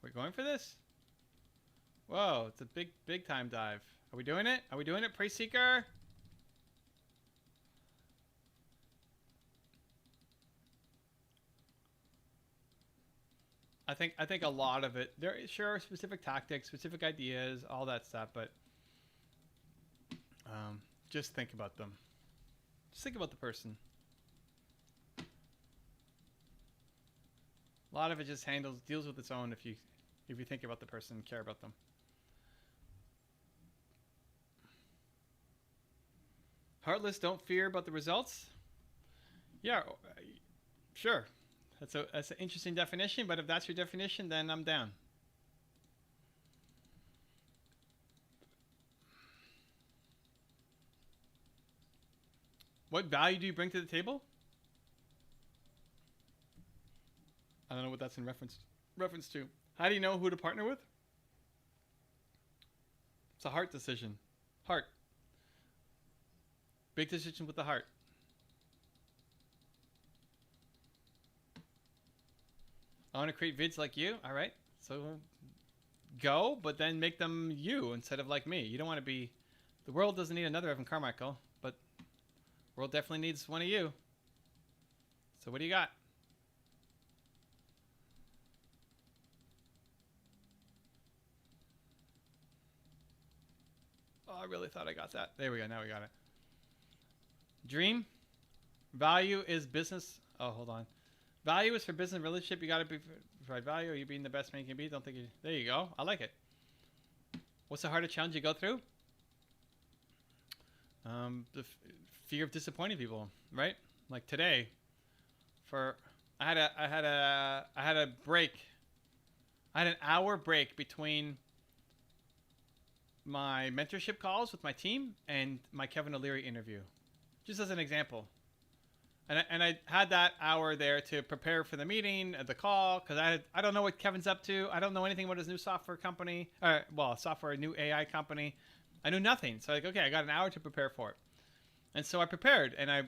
[SPEAKER 1] We're going for this? Whoa, it's a big time dive. Are we doing it? Are we doing it, Praise Seeker? I think a lot of it, there sure are specific tactics, specific ideas, all that stuff, but just think about them. Just think about the person. A lot of it just deals with its own if you think about the person and care about them. Heartless, don't fear about the results. Yeah, sure. That's an interesting definition, but if that's your definition, then I'm down. What value do you bring to the table? I don't know what that's in reference to. How do you know who to partner with? It's a heart decision. Heart. Big decision with the heart. I want to create vids like you. All right. So go, but then make them you instead of like me. You don't want to be... The world doesn't need another Evan Carmichael, but the world definitely needs one of you. So what do you got? Oh, I really thought I got that. There we go. Now we got it. Dream. Value is business. Oh, hold on. Value is for business and relationship. You got to provide value. Are you being the best man you can be? Don't think you... There you go. I like it. What's the hardest challenge you go through? The fear of disappointing people, right? Like today, I had a break. I had an hour break between my mentorship calls with my team and my Kevin O'Leary interview, just as an example. And I had that hour there to prepare for the meeting, the call, because I don't know what Kevin's up to. I don't know anything about his new software company, a new AI company. I knew nothing. So like, okay, I got an hour to prepare for it. And so I prepared, and I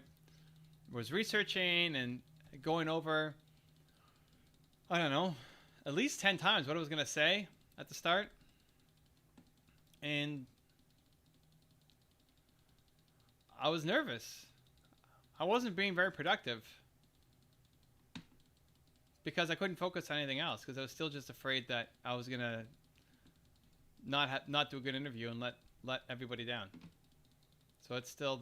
[SPEAKER 1] was researching and going over, I don't know, at least 10 times what I was going to say at the start. And I was nervous. I wasn't being very productive because I couldn't focus on anything else because I was still just afraid that I was going to not do a good interview and let everybody down. So it's still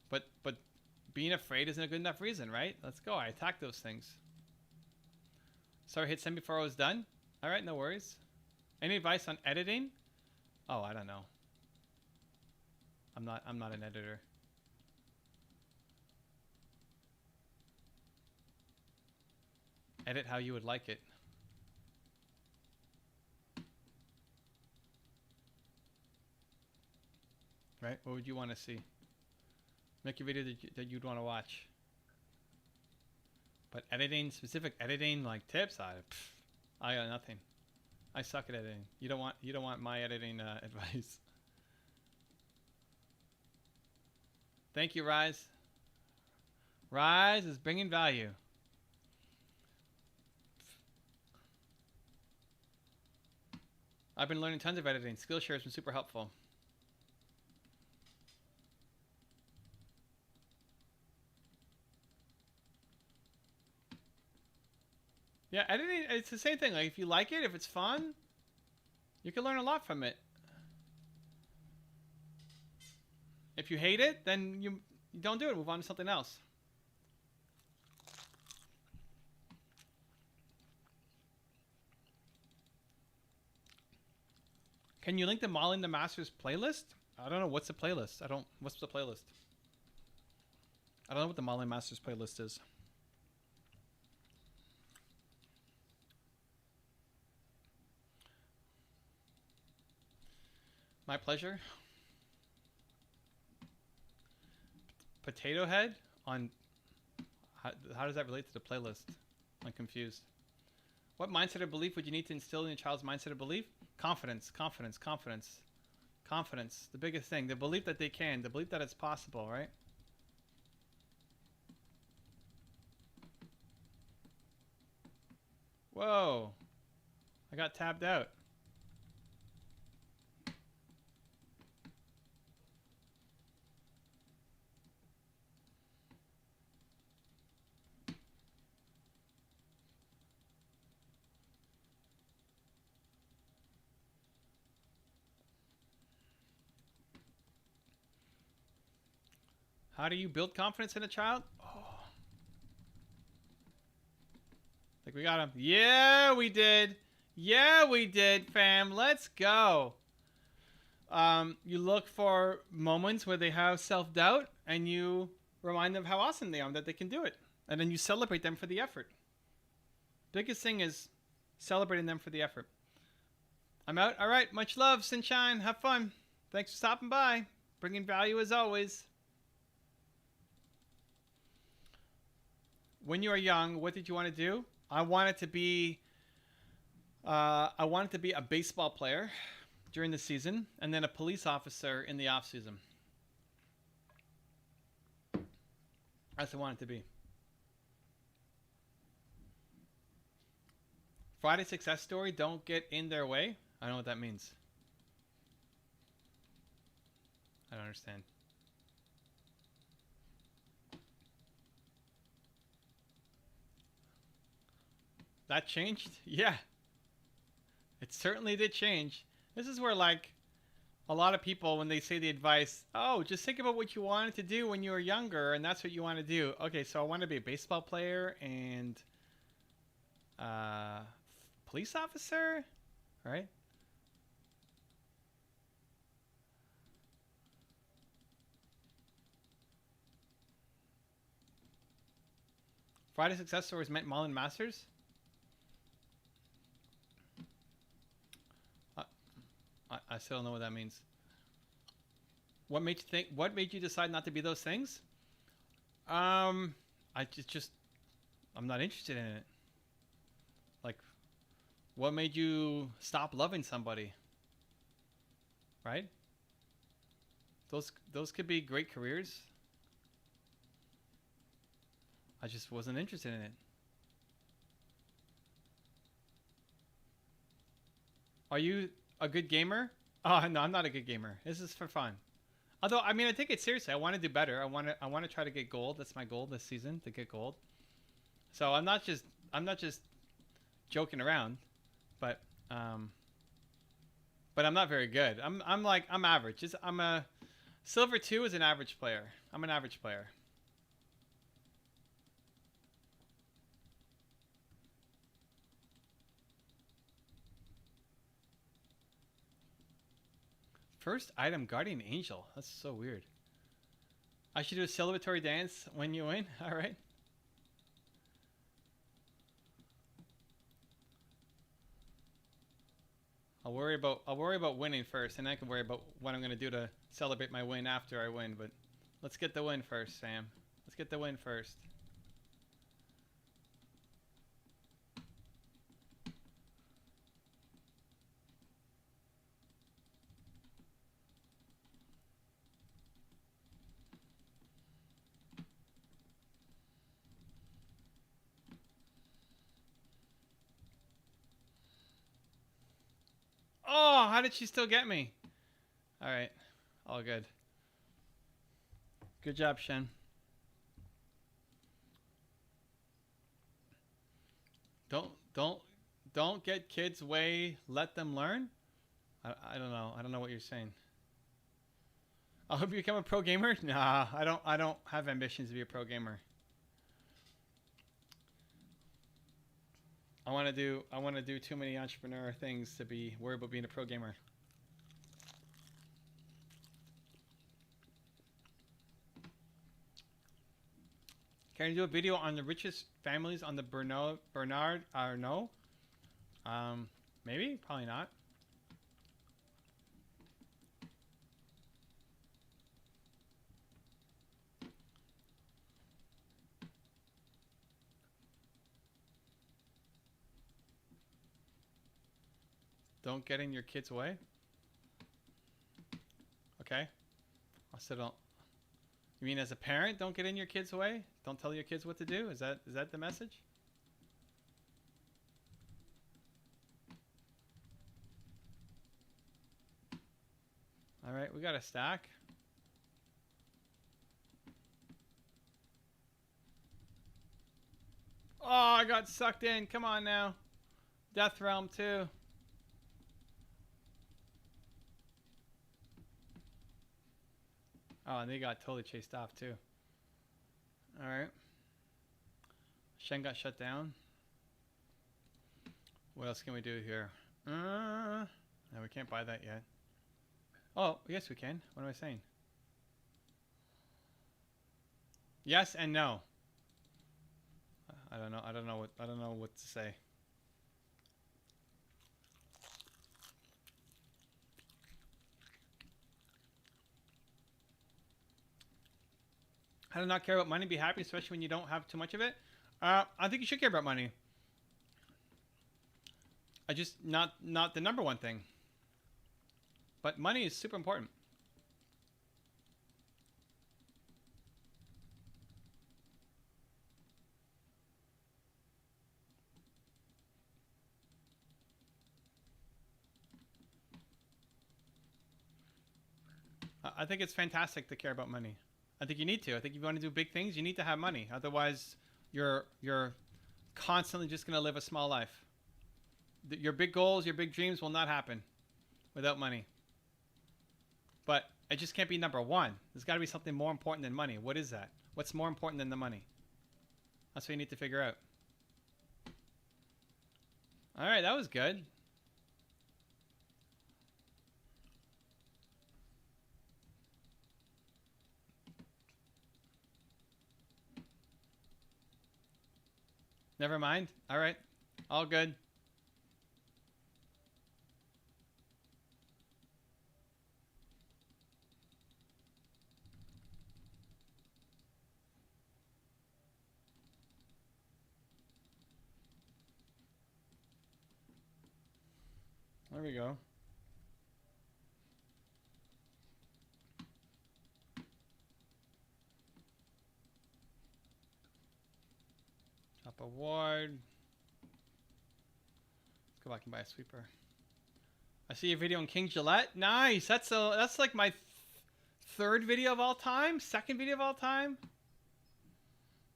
[SPEAKER 1] but being afraid isn't a good enough reason, right? Let's go. I attacked those things. Sorry, hit send before I was done. All right, no worries. Any advice on editing? Oh, I don't know. I'm not an editor. Edit how you would like it. Right? What would you want to see? Make a video that you'd want to watch. But editing, specific editing like tips, I got nothing. I suck at editing. You don't want my editing advice. Thank you, Rise. Rise is bringing value. I've been learning tons of editing. Skillshare has been super helpful. Yeah, editing, it's the same thing. Like, if you like it, if it's fun, you can learn a lot from it. If you hate it, then you don't do it. Move on to something else. Can you link the Mauling the Masters playlist? I don't know. What's the playlist? What's the playlist? I don't know what the Mauling Masters playlist is. My pleasure. Potato Head on... How does that relate to the playlist? I'm confused. What mindset or belief would you need to instill in your child's mindset or belief? Confidence, confidence, confidence. Confidence, the biggest thing. The belief that they can. The belief that it's possible, right? Whoa. I got tabbed out. How do you build confidence in a child? Oh. Like we got him. Yeah, we did. Yeah, we did, fam. Let's go. You look for moments where they have self doubt, and you remind them how awesome they are, that they can do it, and then you celebrate them for the effort. Biggest thing is celebrating them for the effort. I'm out. All right. Much love, Sunshine. Have fun. Thanks for stopping by. Bringing value as always. When you were young, what did you want to do? I wanted to be a baseball player during the season, and then a police officer in the off season. That's what I wanted to be. Friday success story. Don't get in their way. I don't know what that means. I don't understand. That changed? Yeah. It certainly did change. This is where, like, a lot of people, when they say the advice, oh, just think about what you wanted to do when you were younger, and that's what you want to do. Okay, so I want to be a baseball player and police officer, right? Friday success stories meant Marlon Masters. I still don't know what that means. What made you think? What made you decide not to be those things? I just I'm not interested in it. Like, what made you stop loving somebody? Right? Those could be great careers. I just wasn't interested in it. Are you a good gamer? Oh no, I'm not a good gamer. This is for fun. Although I mean, I take it seriously. I want to do better. I want to try to get gold. That's my goal this season, to get gold. So I'm not just joking around, but um, but I'm not very good. I'm average. I'm a silver 2 is an average player. I'm an average player. First item, Guardian Angel. That's so weird. I should do a celebratory dance when you win. All right. I'll worry about winning first, and I can worry about what I'm gonna do to celebrate my win after I win. But let's get the win first, Sam. Let's get the win first. Oh, how did she still get me? All right, all good. Good job, Shen. Don't don't don't get kids way. Let them learn. I don't know. I don't know what you're saying. I hope you become a pro gamer. Nah, I don't have ambitions to be a pro gamer. I want to do too many entrepreneur things to be worried about being a pro gamer. Can you do a video on the richest families on the Bernard Arnault? Maybe, probably not. Don't get in your kid's way. Okay. I still don't. You mean as a parent, don't get in your kid's way? Don't tell your kids what to do? Is that the message? All right, we got a stack. Oh, I got sucked in. Come on now. Death Realm 2. Oh, and they got totally chased off too. All right. Shen got shut down. What else can we do here? No, we can't buy that yet. Oh, yes, we can. What am I saying? Yes and no. I don't know. I don't know what. I don't know what to say. How to not care about money, be happy, especially when you don't have too much of it. I think you should care about money. I just not the number one thing. But money is super important. I think it's fantastic to care about money. I think you need to. I think if you want to do big things, you need to have money. Otherwise, you're constantly just going to live a small life. Your big goals, your big dreams will not happen without money. But it just can't be number one. There's got to be something more important than money. What is that? What's more important than the money? That's what you need to figure out. All right, that was good. Never mind. All right. All good. There we go. Top award. Let's go back and buy a sweeper. I see a video on King Gillette. Nice. That's like my third video of all time. Second video of all time.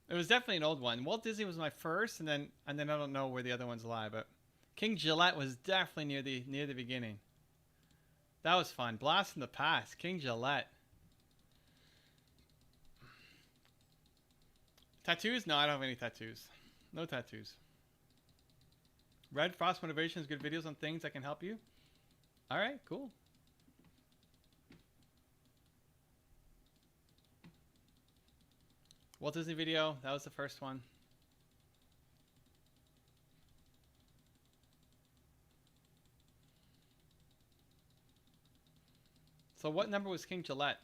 [SPEAKER 1] It was definitely an old one. Walt Disney was my first, and then I don't know where the other ones lie, but King Gillette was definitely near the beginning. That was fun. Blast from the past. King Gillette. Tattoos? No, I don't have any tattoos. No tattoos. Red Frost Motivations, good videos on things that can help you. All right, cool. Walt Disney video, that was the first one. So what number was King Gillette?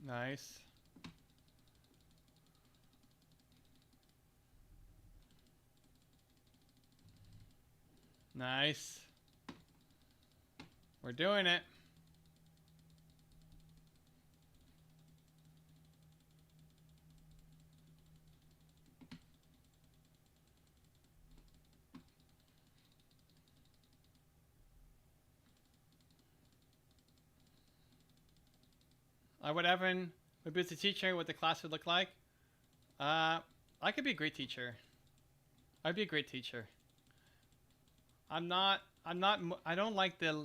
[SPEAKER 1] Nice. Nice. We're doing it. I would Evan, maybe it's a teacher, what the class would look like. I could be a great teacher. I'd be a great teacher. I don't like the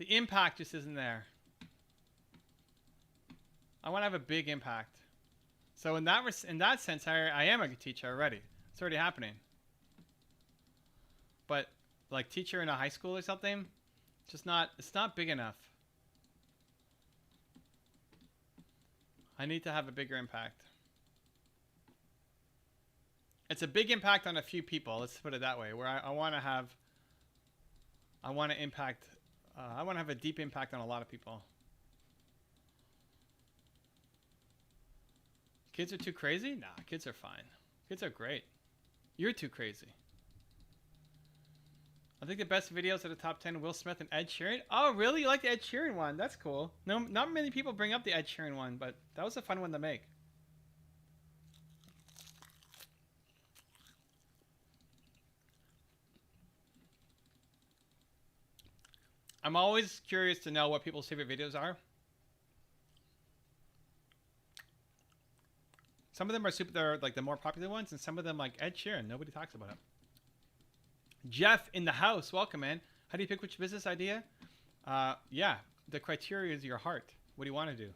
[SPEAKER 1] impact just isn't there. I want to have a big impact. So in that sense, I am a good teacher already. It's already happening. But like teacher in a high school or something, it's not big enough. I need to have a bigger impact. It's a big impact on a few people. Let's put it that way. Where I want to have I want to have a deep impact on a lot of people. Kids are too crazy? Nah, kids are fine. Kids are great. You're too crazy. I think the best videos are the top 10, Will Smith and Ed Sheeran. Oh, really? You like the Ed Sheeran one? That's cool. No, not many people bring up the Ed Sheeran one, but that was a fun one to make. I'm always curious to know what people's favorite videos are. Some of them are they're like the more popular ones, and some of them like Ed Sheeran. Nobody talks about it. Jeff in the house, welcome, man. How do you pick which business idea? Yeah, the criteria is your heart. What do you want to do?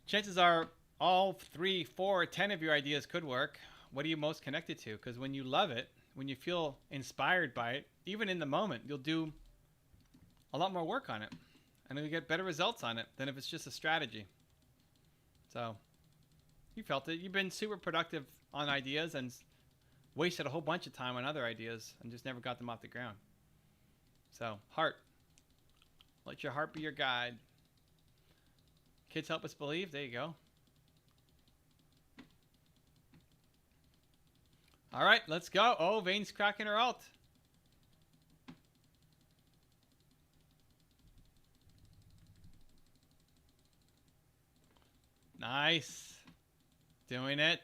[SPEAKER 1] Chances are all 3, 4, 10 of your ideas could work. What are you most connected to? Because when you love it, when you feel inspired by it, even in the moment, you'll do a lot more work on it. And you'll get better results on it than if it's just a strategy. So, you felt it. You've been super productive on ideas and wasted a whole bunch of time on other ideas and just never got them off the ground. So, heart. Let your heart be your guide. Kids help us believe. There you go. All right, let's go. Oh, Vane's cracking her alt. Nice. Doing it.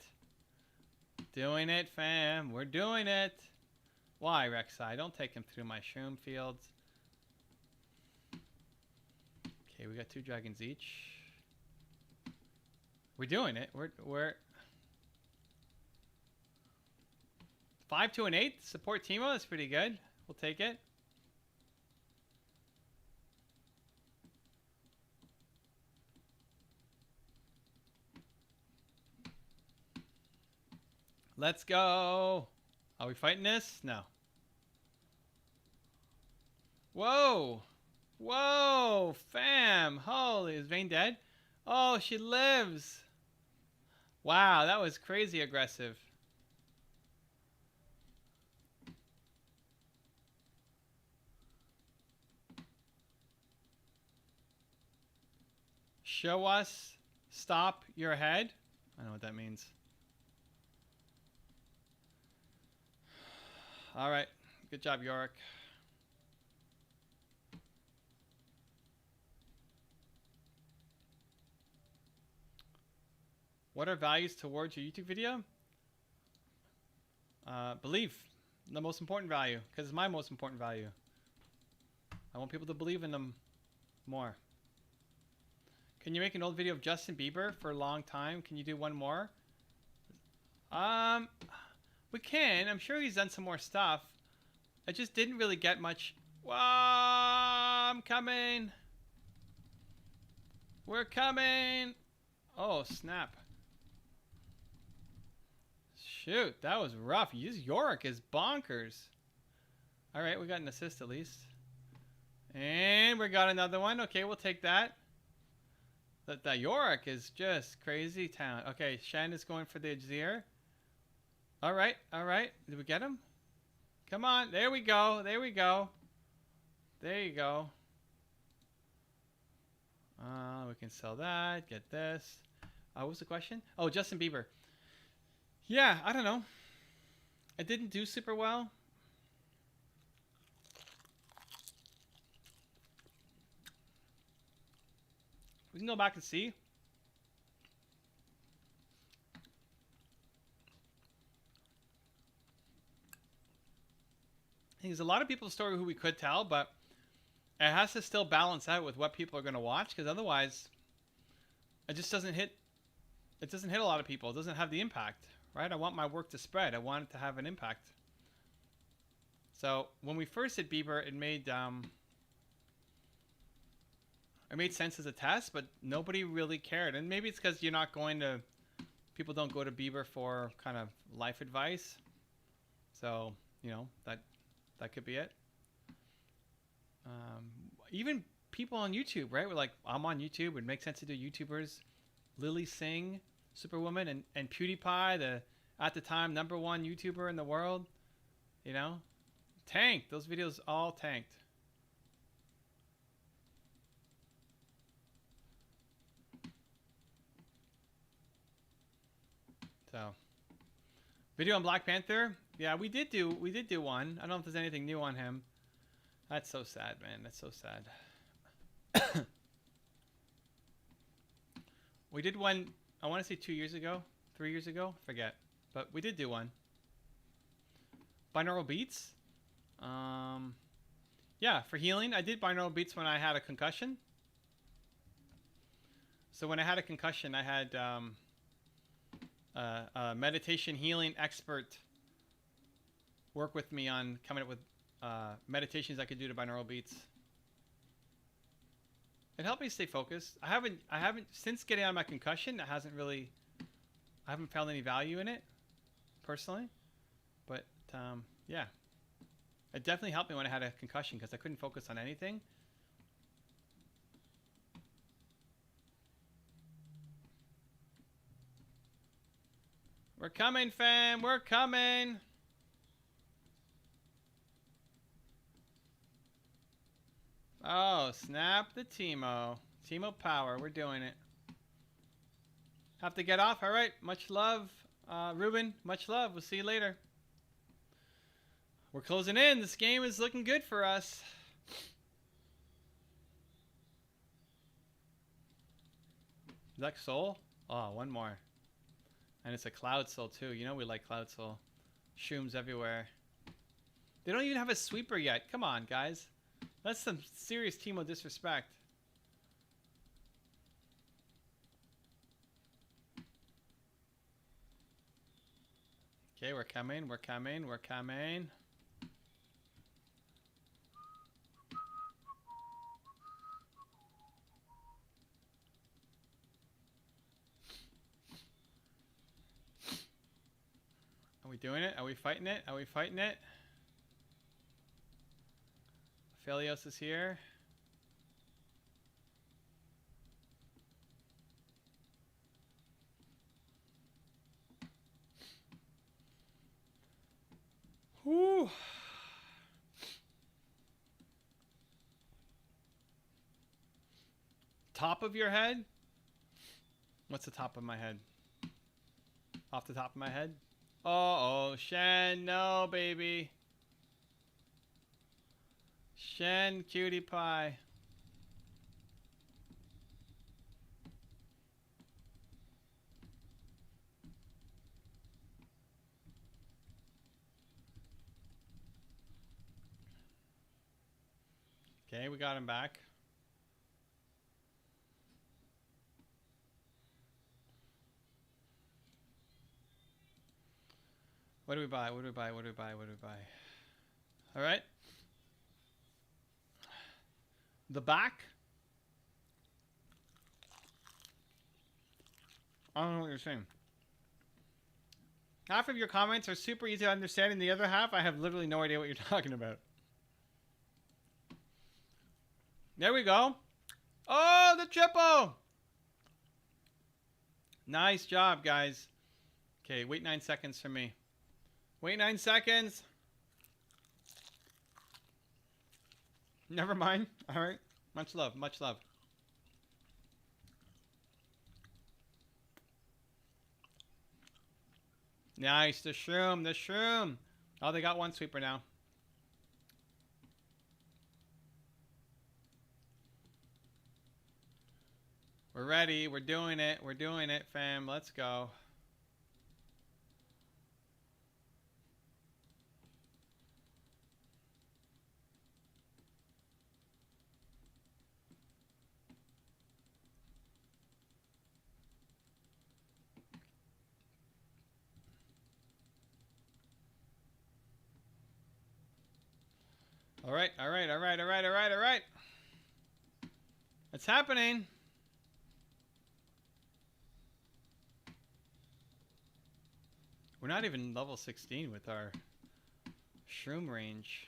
[SPEAKER 1] Doing it, fam. We're doing it. Why, Rek'Sai? Don't take him through my shroom fields. Okay, we got 2 dragons each. We're doing it. We're 5 to an 8. Support Teemo. That's pretty good. We'll take it. Let's go. Are we fighting this? No. Whoa. Whoa, fam. Holy, is Vayne dead? Oh, she lives. Wow, that was crazy aggressive. Show us. Stop your head. I don't know what that means. All right. Good job, Yorick. What are values towards your YouTube video? Belief. The most important value. Because it's my most important value. I want people to believe in them more. Can you make an old video of Justin Bieber for a long time? Can you do one more? We can. I'm sure he's done some more stuff. I just didn't really get much. Whoa, I'm coming. We're coming. Oh, snap. Shoot, that was rough. Yorick is bonkers. All right, we got an assist at least. And we got another one. Okay, we'll take that. That Yorick is just crazy town. Okay, Shen is going for the Azir. All right, all right. Did we get him? Come on. There we go. There we go. There you go. We can sell that. Get this. What was the question? Oh, Justin Bieber. Yeah, I don't know. It didn't do super well. We can go back and see. There's a lot of people's story who we could tell, but it has to still balance out with what people are going to watch, because otherwise it just doesn't hit. It doesn't hit a lot of people. It doesn't have the impact, right? I want my work to spread. I want it to have an impact. So when we first did Bieber, it made sense as a test, but nobody really cared. And maybe it's because you're not going to. People don't go to Bieber for kind of life advice. So you know that could be it. Even people on YouTube, right? We're like, I'm on YouTube. It would make sense to do YouTubers. Lily Singh, Superwoman, and PewDiePie, the at the time #1 YouTuber in the world. You know, tanked. Those videos all tanked. So, video on Black Panther. Yeah, we did do one. I don't know if there's anything new on him. That's so sad, man. That's so sad. We did one, I want to say 2 years ago, 3 years ago, forget. But we did do one. Binaural Beats. Yeah, for healing, I did binaural beats when I had a concussion. So when I had a concussion, I had a meditation healing expert work with me on coming up with meditations I could do to binaural beats. It helped me stay focused. I haven't since getting out of my concussion. I haven't found any value in it, personally. But yeah, it definitely helped me when I had a concussion because I couldn't focus on anything. We're coming, fam. We're coming. Oh, snap the Teemo. Teemo power. We're doing it. Have to get off. All right. Much love, Ruben. Much love. We'll see you later. We're closing in. This game is looking good for us. Is that soul? Oh, one more. And it's a cloud soul too. You know we like cloud soul. Shrooms everywhere. They don't even have a sweeper yet. Come on, guys. That's some serious Teemo disrespect. Okay, we're coming. We're coming. We're coming. Are we doing it? Are we fighting it? Are we fighting it? Phelios is here. Whoo! Top of your head? What's the top of my head? Off the top of my head? Oh, Shen, no, baby. Shen, cutie pie. Okay, we got him back. What do we buy? What do we buy? What do we buy? What do we buy? All right. The back. I don't know what you're saying. Half of your comments are super easy to understand, and the other half, I have literally no idea what you're talking about. There we go. Oh, the triple. Nice job, guys. Okay, wait 9 seconds for me. Wait 9 seconds. Never mind. All right. Much love. Much love. Nice. The shroom. The shroom. Oh, they got one sweeper now. We're ready. We're doing it. We're doing it, fam. Let's go. All right. All right. All right. All right. All right. All right. It's happening. We're not even level 16 with our shroom range.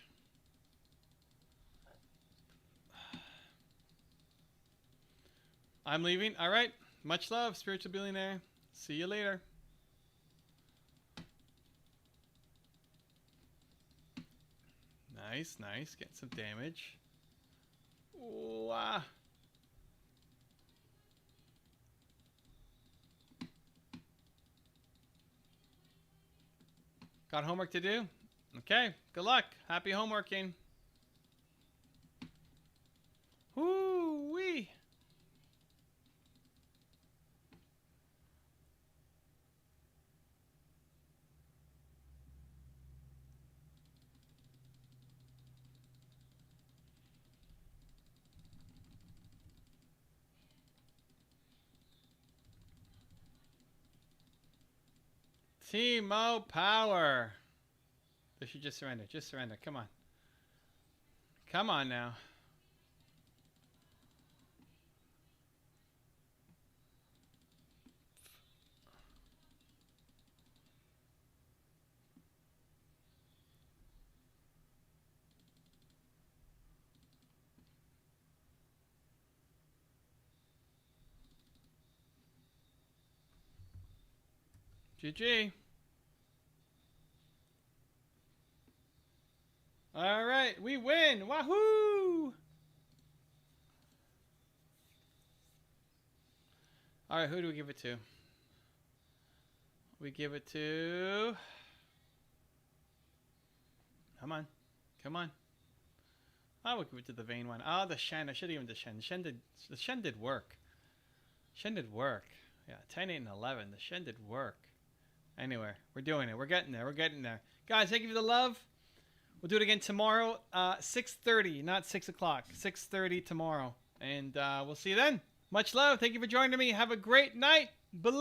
[SPEAKER 1] I'm leaving. All right. Much love, spiritual billionaire. See you later. Nice, nice. Getting some damage. Ooh, ah. Got homework to do? Okay, good luck. Happy homeworking. Woo-wee. Teemo power. They should just surrender. Just surrender. Come on. Come on now. GG. All right, we win. Wahoo! All right, who do we give it to? We give it to... Come on. Come on. I would give it to the vain one. Oh, the Shen. I should have given the Shen. The Shen did work. Shen did work. Yeah, 10, 8, and 11. The Shen did work. Anyway, we're doing it. We're getting there. We're getting there. Guys, thank you for the love. We'll do it again tomorrow, 6:30, not 6 o'clock. 6:30 tomorrow. And we'll see you then. Much love. Thank you for joining me. Have a great night.